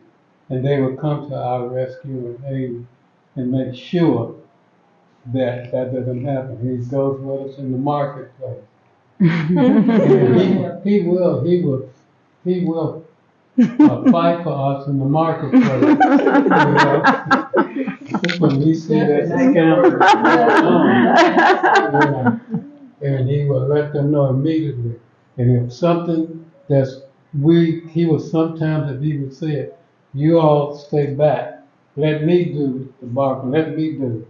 And they will come to our rescue and aid and make sure that that doesn't happen. He goes with us in the marketplace. And he will fight for us in the marketplace. When we see that the scam is on, and he will let them know immediately. And if something that's he will sometimes, if he would say it, you all stay back. Let me do the barking. Let me do it.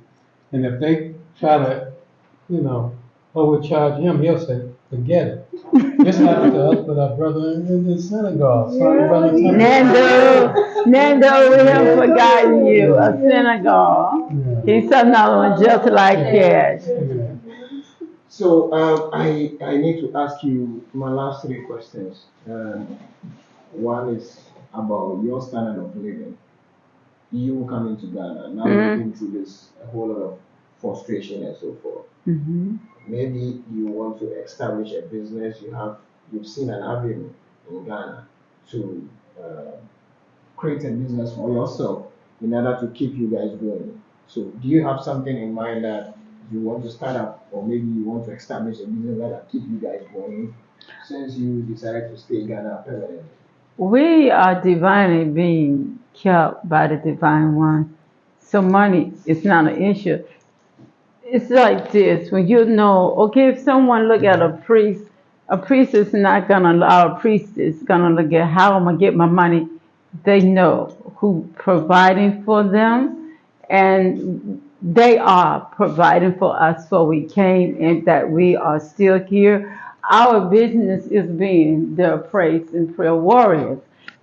And if they try to, overcharge him, he'll say, forget it. Just happened to us with our brother in Senegal. Sorry, brother. Nando, we have forgotten you, a Senegal. Yeah. He's another one just like Cash. Yeah. So I need to ask you my last three questions. One is about your standard of living. You coming to Ghana, now you've been through this a whole lot of frustration and so forth. Maybe you want to establish a business. You've seen an avenue in Ghana to create a business for yourself in order to keep you guys going. So do you have something in mind that you want to start up, or maybe you want to establish a business that keep you guys going since you decided to stay in Ghana permanently? We are divinely being kept by the divine one. So money is not an issue. It's like this, when you know, okay, if someone look at a priest is not gonna allow a priest is gonna look at how I'm gonna get my money they know who providing for them, and they are providing for us, so we came and that we are still here. Our business is being the praise and prayer warriors.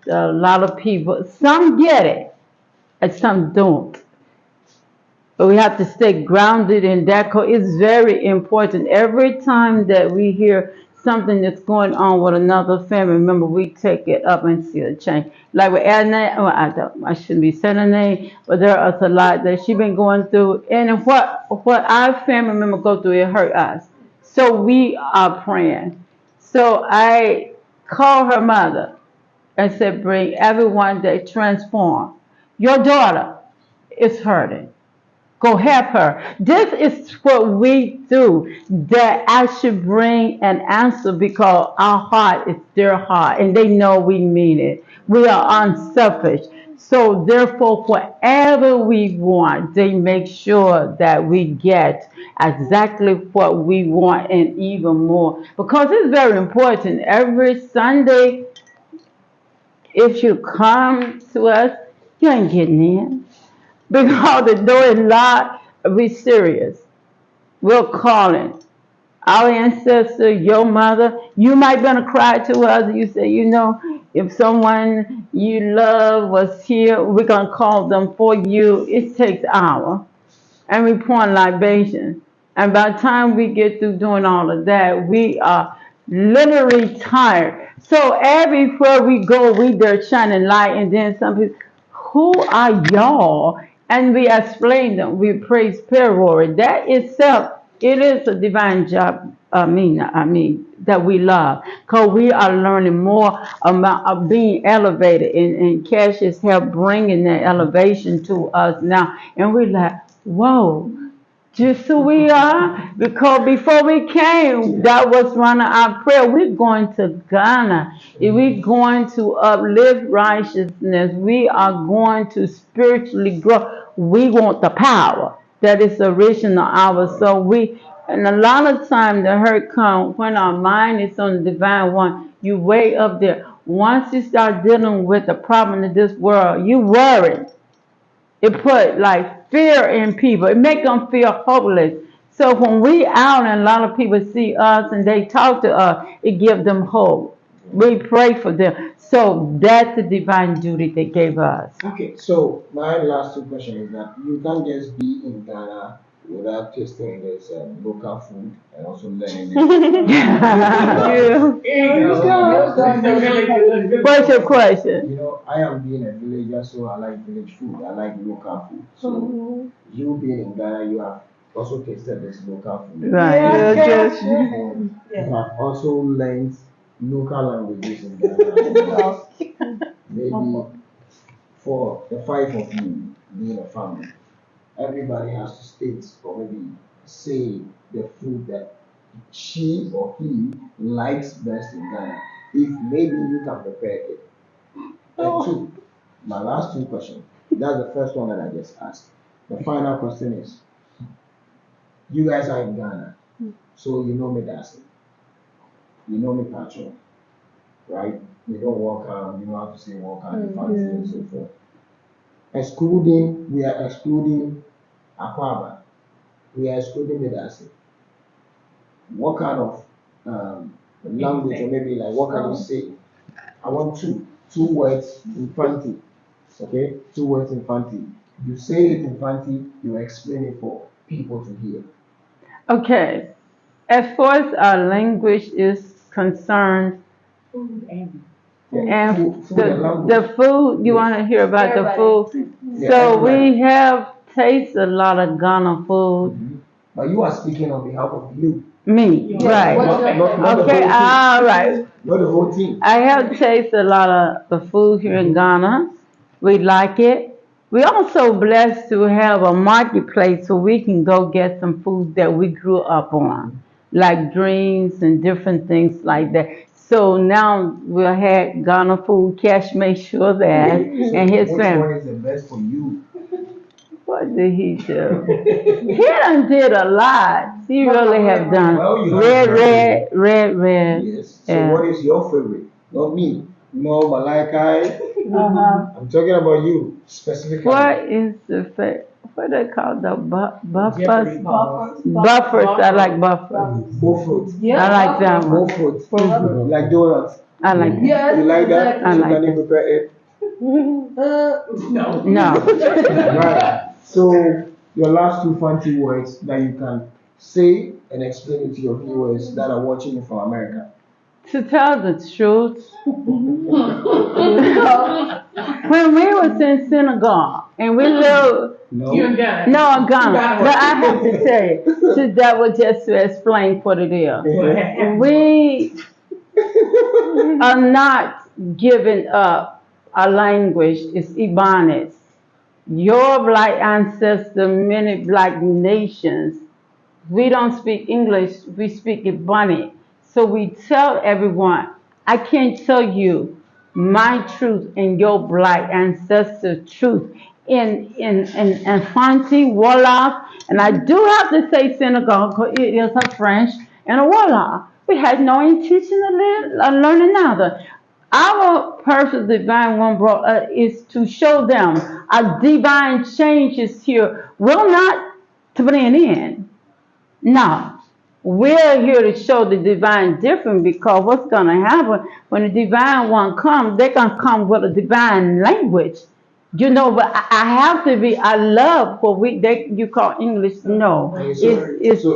A lot of people, some get it and some don't. But we have to stay grounded in that. It's very important. Every time that we hear something that's going on with another family member, we take it up and see a change. Like with Adnan, well, I shouldn't be saying her name, but there is a lot that she's been going through. And what our family member go through, it hurt us. So we are praying. So I called her mother and said, bring everyone that transform. Your daughter is hurting. Go help her. This is what we do. That I should bring an answer because our heart is their heart and they know we mean it. We are unselfish. So therefore, whatever we want, they make sure that we get exactly what we want and even more. Because it's very important. Every Sunday, if you come to us, you ain't getting in. Because the door is locked, we serious. We're calling our ancestor, your mother. You might gonna cry to us. You say, if someone you love was here, we're gonna call them for you. It takes hours, and we pour libation. And by the time we get through doing all of that, we are literally tired. So everywhere we go, we there shining light, and then some people, who are y'all? And we explain them. We praise prayer warrior. That itself, it is a divine job. That we love, because we are learning more about being elevated, and Cash has helped bringing that elevation to us now, and we're like, whoa, just who we are. Because before we came, that was one of our prayer. We're going to Ghana. If we're going to uplift righteousness, we are going to spiritually grow. We want the power that is original ours. So and a lot of time the hurt comes when our mind is on the divine one. You way up there. Once you start dealing with the problem of this world, you worry. It put like fear in people. It make them feel hopeless. So when we out and a lot of people see us and they talk to us, it gives them hope. We pray for them. So that's the divine duty they gave us. Okay, so my last two questions is that you can't just be in Ghana without tasting this local food and also learning this. What's your question? I am being a villager, so I like village food. I like local food. So you being in Ghana, you have also tasted this local food. Right. Yes. And you have also learned local languages in Ghana. Maybe for the five of you being a family, everybody has to state or maybe say the food that she or he likes best in Ghana. If maybe you can prepare it. And two, my last two questions. That's the first one that I just asked. The final question is, you guys are in Ghana, so you know me dancing. You know me patrol, right? You don't walk out, you know how to say walk out in fancy and so forth. We are excluding Akwaba. We are excluding Medasi. What kind of language, or maybe like what can you say? I want two words in Fanti. Okay, 2 words in Fanti. You say it in Fanti, you explain it for people to hear. Okay. As far as our language is concerned, and the food, you want to hear about the food? So we have tasted a lot of Ghana food. But you are speaking on behalf of you. Me, right. Not Okay, all right. Not the whole team. I have tasted a lot of the food here in Ghana. We like it. We're also blessed to have a marketplace so we can go get some food that we grew up on, like dreams and different things like that. So now we'll have Ghana food. Cash make sure that, and his family. Which one is the best for you? What did he do? He done did a lot. He really have done. Well, red. Yes. So what is your favorite? Not me. No, Malakai. I'm talking about you specifically. What is what they call the buffers? Buffers. I like buffers. Bullfoot. Yeah. I like that one. Bullfoot. Like donuts. I like that. Yes. You like that? I So like can you that. prepare it? No. No. Right. So your last two fancy words that you can say and explain it to your viewers that are watching you from America. To tell the truth, when we was in Senegal and we lived, No. You in Ghana? no, in Ghana, but I have to tell you, that was just to explain what it is. We are not giving up our language. It's Ebonics. Your black ancestor, many black nations, we don't speak English, we speak Ebonics. So we tell everyone, I can't tell you my truth and your black ancestor truth in Fanti, Wolof, and I do have to say Senegal because it is a French and a Wolof. We had no intention of learning neither. Our purpose of Divine One brought us is to show them a divine change is here. We're not to blend in. No. We're here to show the divine difference because what's going to happen when the divine one comes, they're going to come with a divine language. You know, but I have to be, I love what you call English. No. So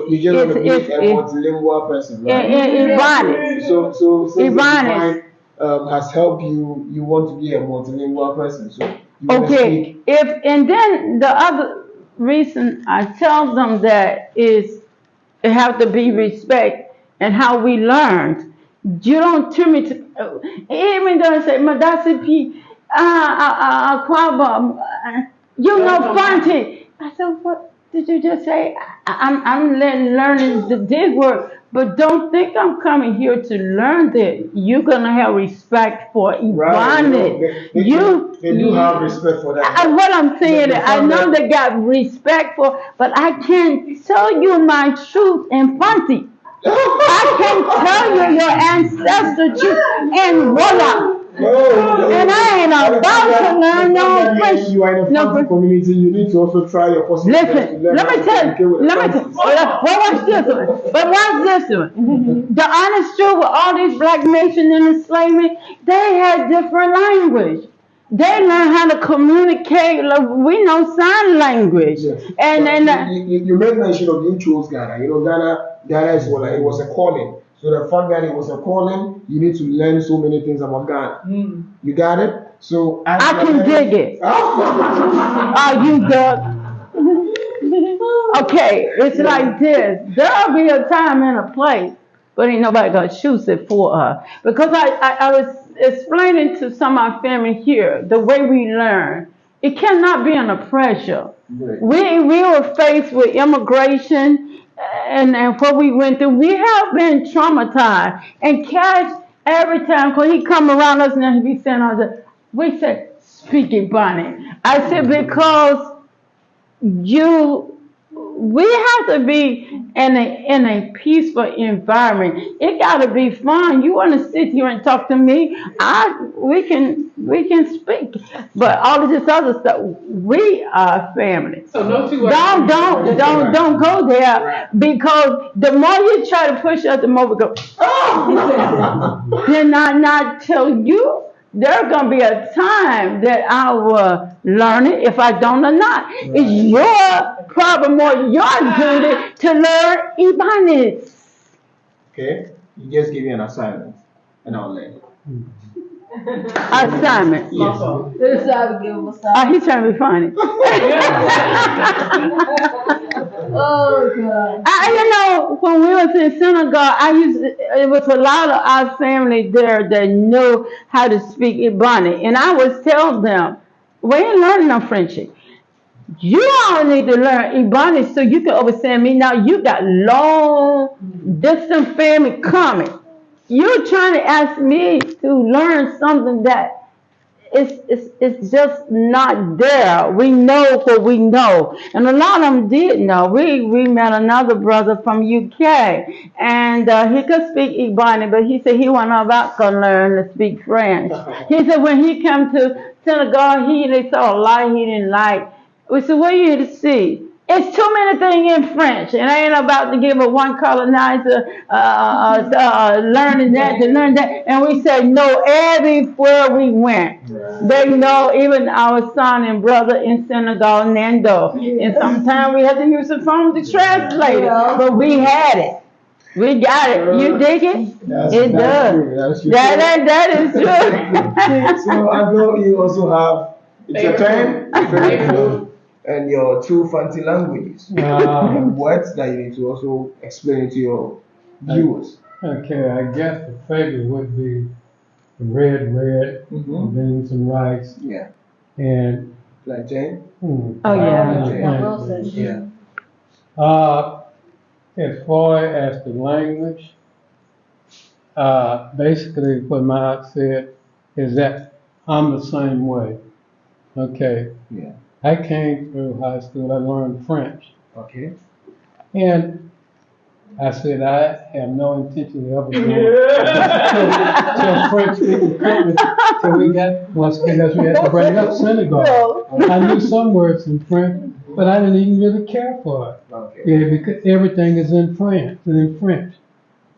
you just want to be a multilingual person, right? Ebonics. So since the Ebonics. divine has helped you, you want to be a multilingual person. So you want to Okay. speak. And then the other reason I tell them that is it have to be respect and how we learned. You don't tell me to even though I say Madasipi Kwaba you know Fanti. I said, what did you just say? I'm learning this word, but don't think I'm coming here to learn that. You're gonna have respect for Ebonics. They do have respect for that. What I'm saying, I know they got respect for, but I can't tell you my truth in Fanti. I can tell you your ancestor truth and voila. And I ain't about to learn no French. You are in a Fanti community, you need to also try your possibilities. Listen, let me tell you. Watch this one. But watch this one. The honest truth with all these black nations in enslavement, they had different language. They learn how to communicate. Like, we know sign language. Yes. And you made mention of you chose Ghana. You know, Ghana is what it was a calling. So the fact that it was a calling, you need to learn so many things about Ghana. You got it? So I can dig it. Oh, you dug. Okay, it's like this. There'll be a time and a place, but ain't nobody gonna choose it for her. Because I was explaining to some of our family here the way we learn. It cannot be under pressure. Right. We were faced with immigration and what we went through. We have been traumatized. And Cash, every time, because he come around us and he be saying all that, we said, speak Ebonics. I said, because we have to be in a peaceful environment. It got to be fun. You want to sit here and talk to me? We can speak, but all of this other stuff, we are family. So no two Don't go there because the more you try to push us, the more we go. Oh, then I not tell you. There's gonna be a time that I will learn it if I don't or not. Right. It's your problem or your duty to learn Ebonics. Okay, you just give me an assignment, and I'll learn it. Assignment. Yes. He's trying to be funny. Oh God. You know, when we was in Senegal, it was a lot of our family there that knew how to speak Ebonics, and I would tell them, we ain't learning no French. You all need to learn Ebonics so you can understand me. Now you got long distant family coming. You're trying to ask me to learn something that it's just not there. We know what we know, and a lot of them did know. We met another brother from UK, and he could speak Ibani, but he said he wasn't about to learn to speak French. He said when he came to Senegal, they saw a lot he didn't like. We said, what are you here to see? It's too many things in French, and I ain't about to give a one colonizer learning that to learn that. And we said no everywhere we went. They know, even our son and brother in Senegal, Nando. And sometimes we had to use the phone to translate it, but we had it. We got it. You dig it? It does. That is true. So I know you also have, it's your turn, favorite food, and your two fancy languages. Words that you need to also explain to your viewers. Okay, I guess the favorite would be the red, beans and rice, Yeah. and Plantain. Oh yeah. Plantain. Yeah. As far as the language, basically what Mike said is that I'm the same way. Okay. Yeah. I came through high school, I learned French. Okay. And I said I have no intention of ever going to a French speaking country till we got, once because we had to bring up Senegal. I knew some words in French, but I didn't even really care for it. Okay. Yeah, because everything is in French, in French.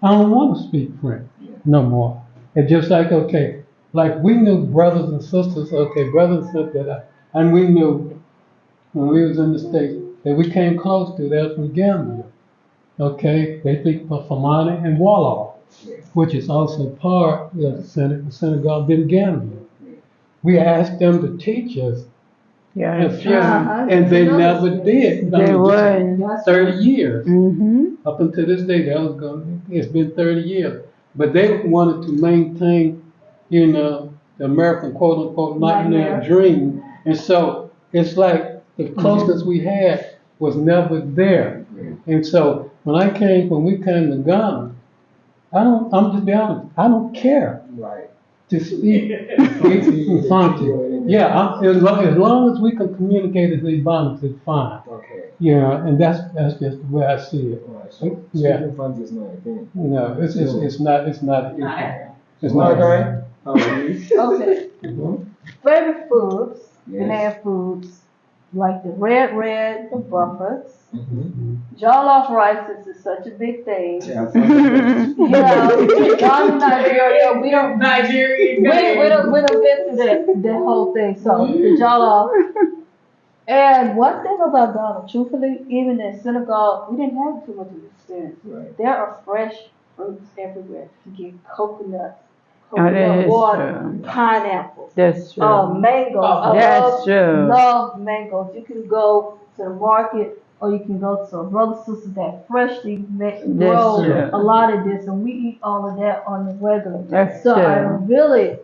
I don't want to speak French no more. It's just like, okay, like we knew brothers and sisters, brothers and sisters, and we knew when we was in the States that we came close to, that was from Gambia. Okay, they speak Famani and Wallach, which is also part of Senegal, then Gambia. We asked them to teach us, and they never did. They wouldn't. 30 years. Up until this day, it's been 30 years. But they wanted to maintain, the American quote-unquote nightmare dream. And so it's like the closeness we had was never there. And so when we came to Ghana, I'm just be honest, I don't care. Right. To speak Fanti. Yeah, as long as we can communicate as Ibanics, it's fine. Okay. Yeah, and that's just the way I see it. Right. So speaking Fanti is not a thing. No, it's not an issue. It's not Okay. How about you? Okay. Favorite foods, Ghanaian foods, like the red, the buffets. Jollof rice is such a big thing. Yeah. Down in Nigeria, we don't visit that whole thing. So the jollof. And one thing about Ghana, truthfully, even in Senegal, we didn't have too much of an experience. Right. There are fresh fruits everywhere. You get coconuts, water, pineapples. That's true. Mangoes. That's true. Love mangoes. You can go to the market, or you can go to a brother sister that freshly grow a lot of this, and we eat all of that on the regular. That's so true. I'm really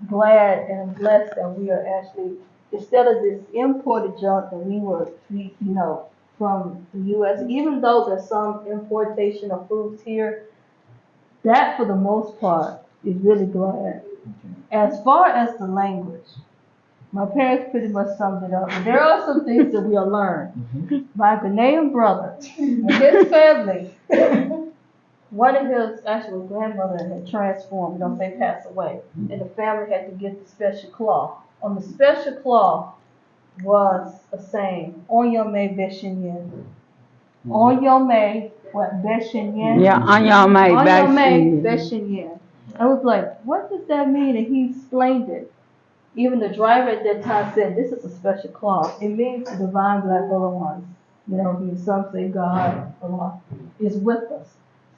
glad and blessed that we are actually, instead of this imported junk that we were, from the U.S., even though there's some importation of foods here, that for the most part is really glad. As far as the language, my parents pretty much summed it up. But there are some things that we'll learn. My Ghanaian brother and his family, one of his actual grandmother had transformed, passed away, and the family had to get the special cloth. On the special cloth was a saying, Onyome Beshenyen. Onyome, what, Beshenyen? Yeah, Onyome Beshenyen. I was like, what does that mean? And he explained it. Even the driver at that time said, this is a special cloth. It means the divine black little ones. Some say God, Allah, is with us.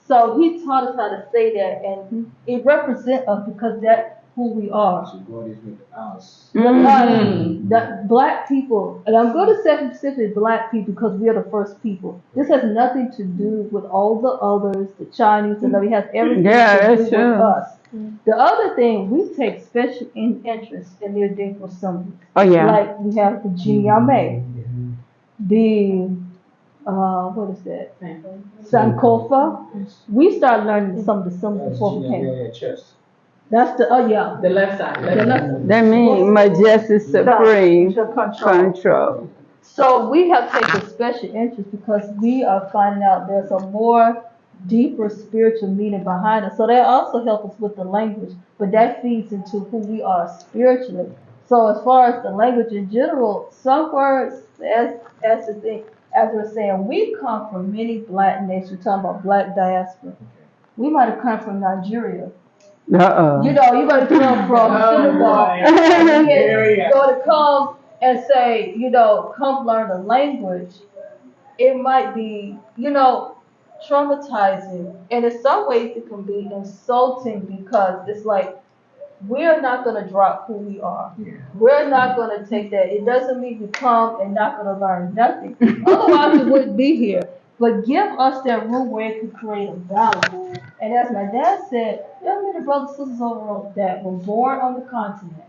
So he taught us how to say that, and it represents us because that's who we are. So God is with us. The black people, and I'm going to say specifically black people because we are the first people. This has nothing to do with all the others, the Chinese, and it has everything to do with us. The other thing, we take special interest in their dingle symbols. Oh yeah. Like we have the Jinyame, the what is that? Sankofa. We started learning some of the symbols before we came. That's the, yeah. The left side. The left. That means majestic supreme Control. control. So we have taken special interest because we are finding out there's a more deeper spiritual meaning behind it. So that also helps us with the language, but that feeds into who we are spiritually. So as far as the language in general, some words, as the thing, as we're saying, we come from many black nations. We're talking about black diaspora. We might have come from Nigeria. Uh-oh. You know, you gotta come from Senegal. And so to come and say, you know, come learn the language, it might be, you know, traumatizing. And in some ways it can be insulting because it's like we're not gonna drop who we are. Yeah. We're not gonna take that. It doesn't mean we come and not gonna learn nothing. Otherwise we wouldn't be here. But give us that room where it can create a balance. And as my dad said, there are many brothers and sisters over that were born on the continent,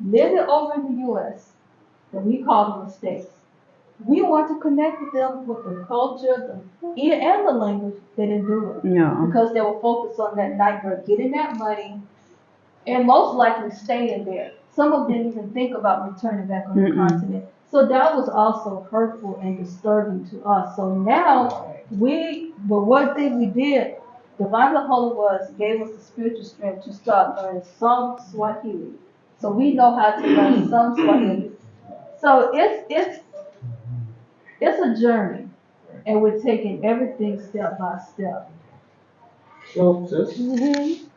living over in the U.S., that we call them the States. We want to connect with them with the culture, and the language. They didn't do it. No. Because they were focused on that nightmare, getting that money, and most likely staying there. Some of them didn't even think about returning back on the continent. So that was also hurtful and disturbing to us. So now but one thing we did, Divine Holy was gave us the spiritual strength to start learning some Swahili. So we know how to learn some Swahili. So it's a journey, and we're taking everything step by step. So, sis,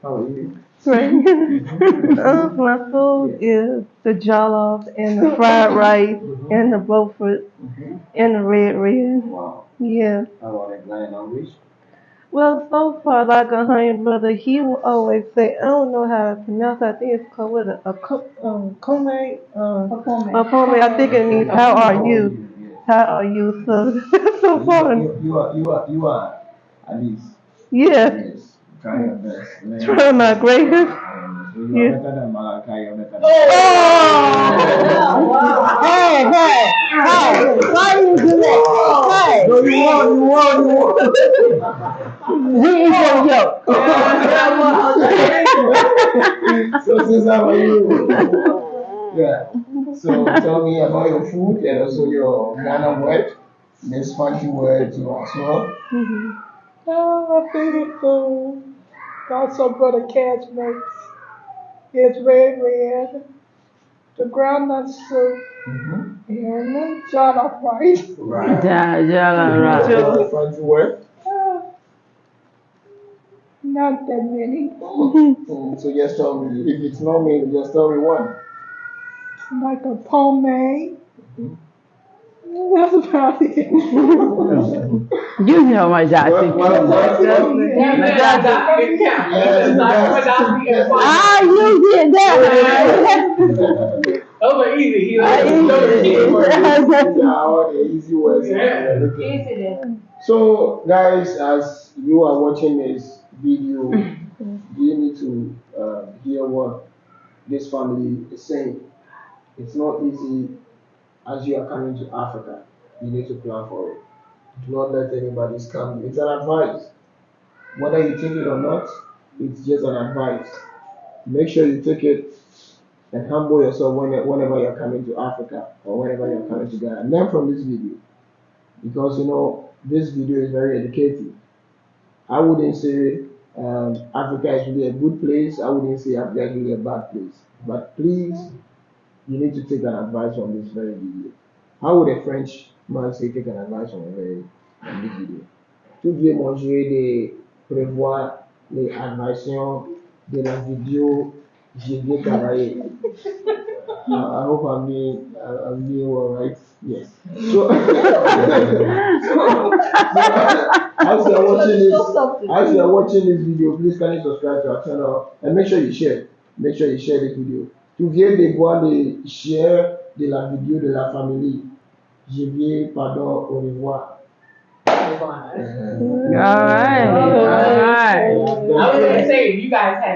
how are you? Great. My food is the jollof and the fried rice and the Beaufort and the red. Wow. Yeah. How about that Ghanaian language? Well, so far, like a honey brother, he will always say, I don't know how to pronounce it. I think it's called what, a come, a pome. I think it means how are you? How are you? So, so far. You are at least. Yeah. Yes. Try your best. Try my greatest. So you are better than Malachi, you're better than Hey, why you do that? Hey, No, you won. we is your yoke. So sis, how are you? Yeah. So tell me about your food and also your Ghana word. This funky word too as well. My favorite food, also Brother Cash makes, is red, the groundnut soup, and the jollof rice. Right. Right. Your funky word. Not that many. So just tell me, if it's not me, just tell me one. Like a pome. That's about it. You know my Dr. Ah, you did that. Those are easy. All the easy words. So, guys, as you are watching this video, you need to hear what this family is saying. It's not easy as you are coming to Africa. You need to plan for it. Do not let anybody scam you. It's an advice. Whether you take it or not, it's just an advice. Make sure you take it and humble yourself whenever you're coming to Africa or whenever you're coming to Ghana. Learn from this video because this video is very educative. I wouldn't say Africa is really a good place. I wouldn't say Africa is really a bad place. But please, you need to take an advice from this very video. How would a French man say take an advice from this video? Tout vieux manger de prévoir les animations de la vidéo, j'ai bien travaillé. I hope I'm being all right. Yes. So, as you are watching this video, please kindly subscribe to our channel and make sure you share. Make sure you share this video. Tu viens de voir les shares de la vidéo de la famille. Je viens, pardon, au revoir. All right. I was going to say, if you guys had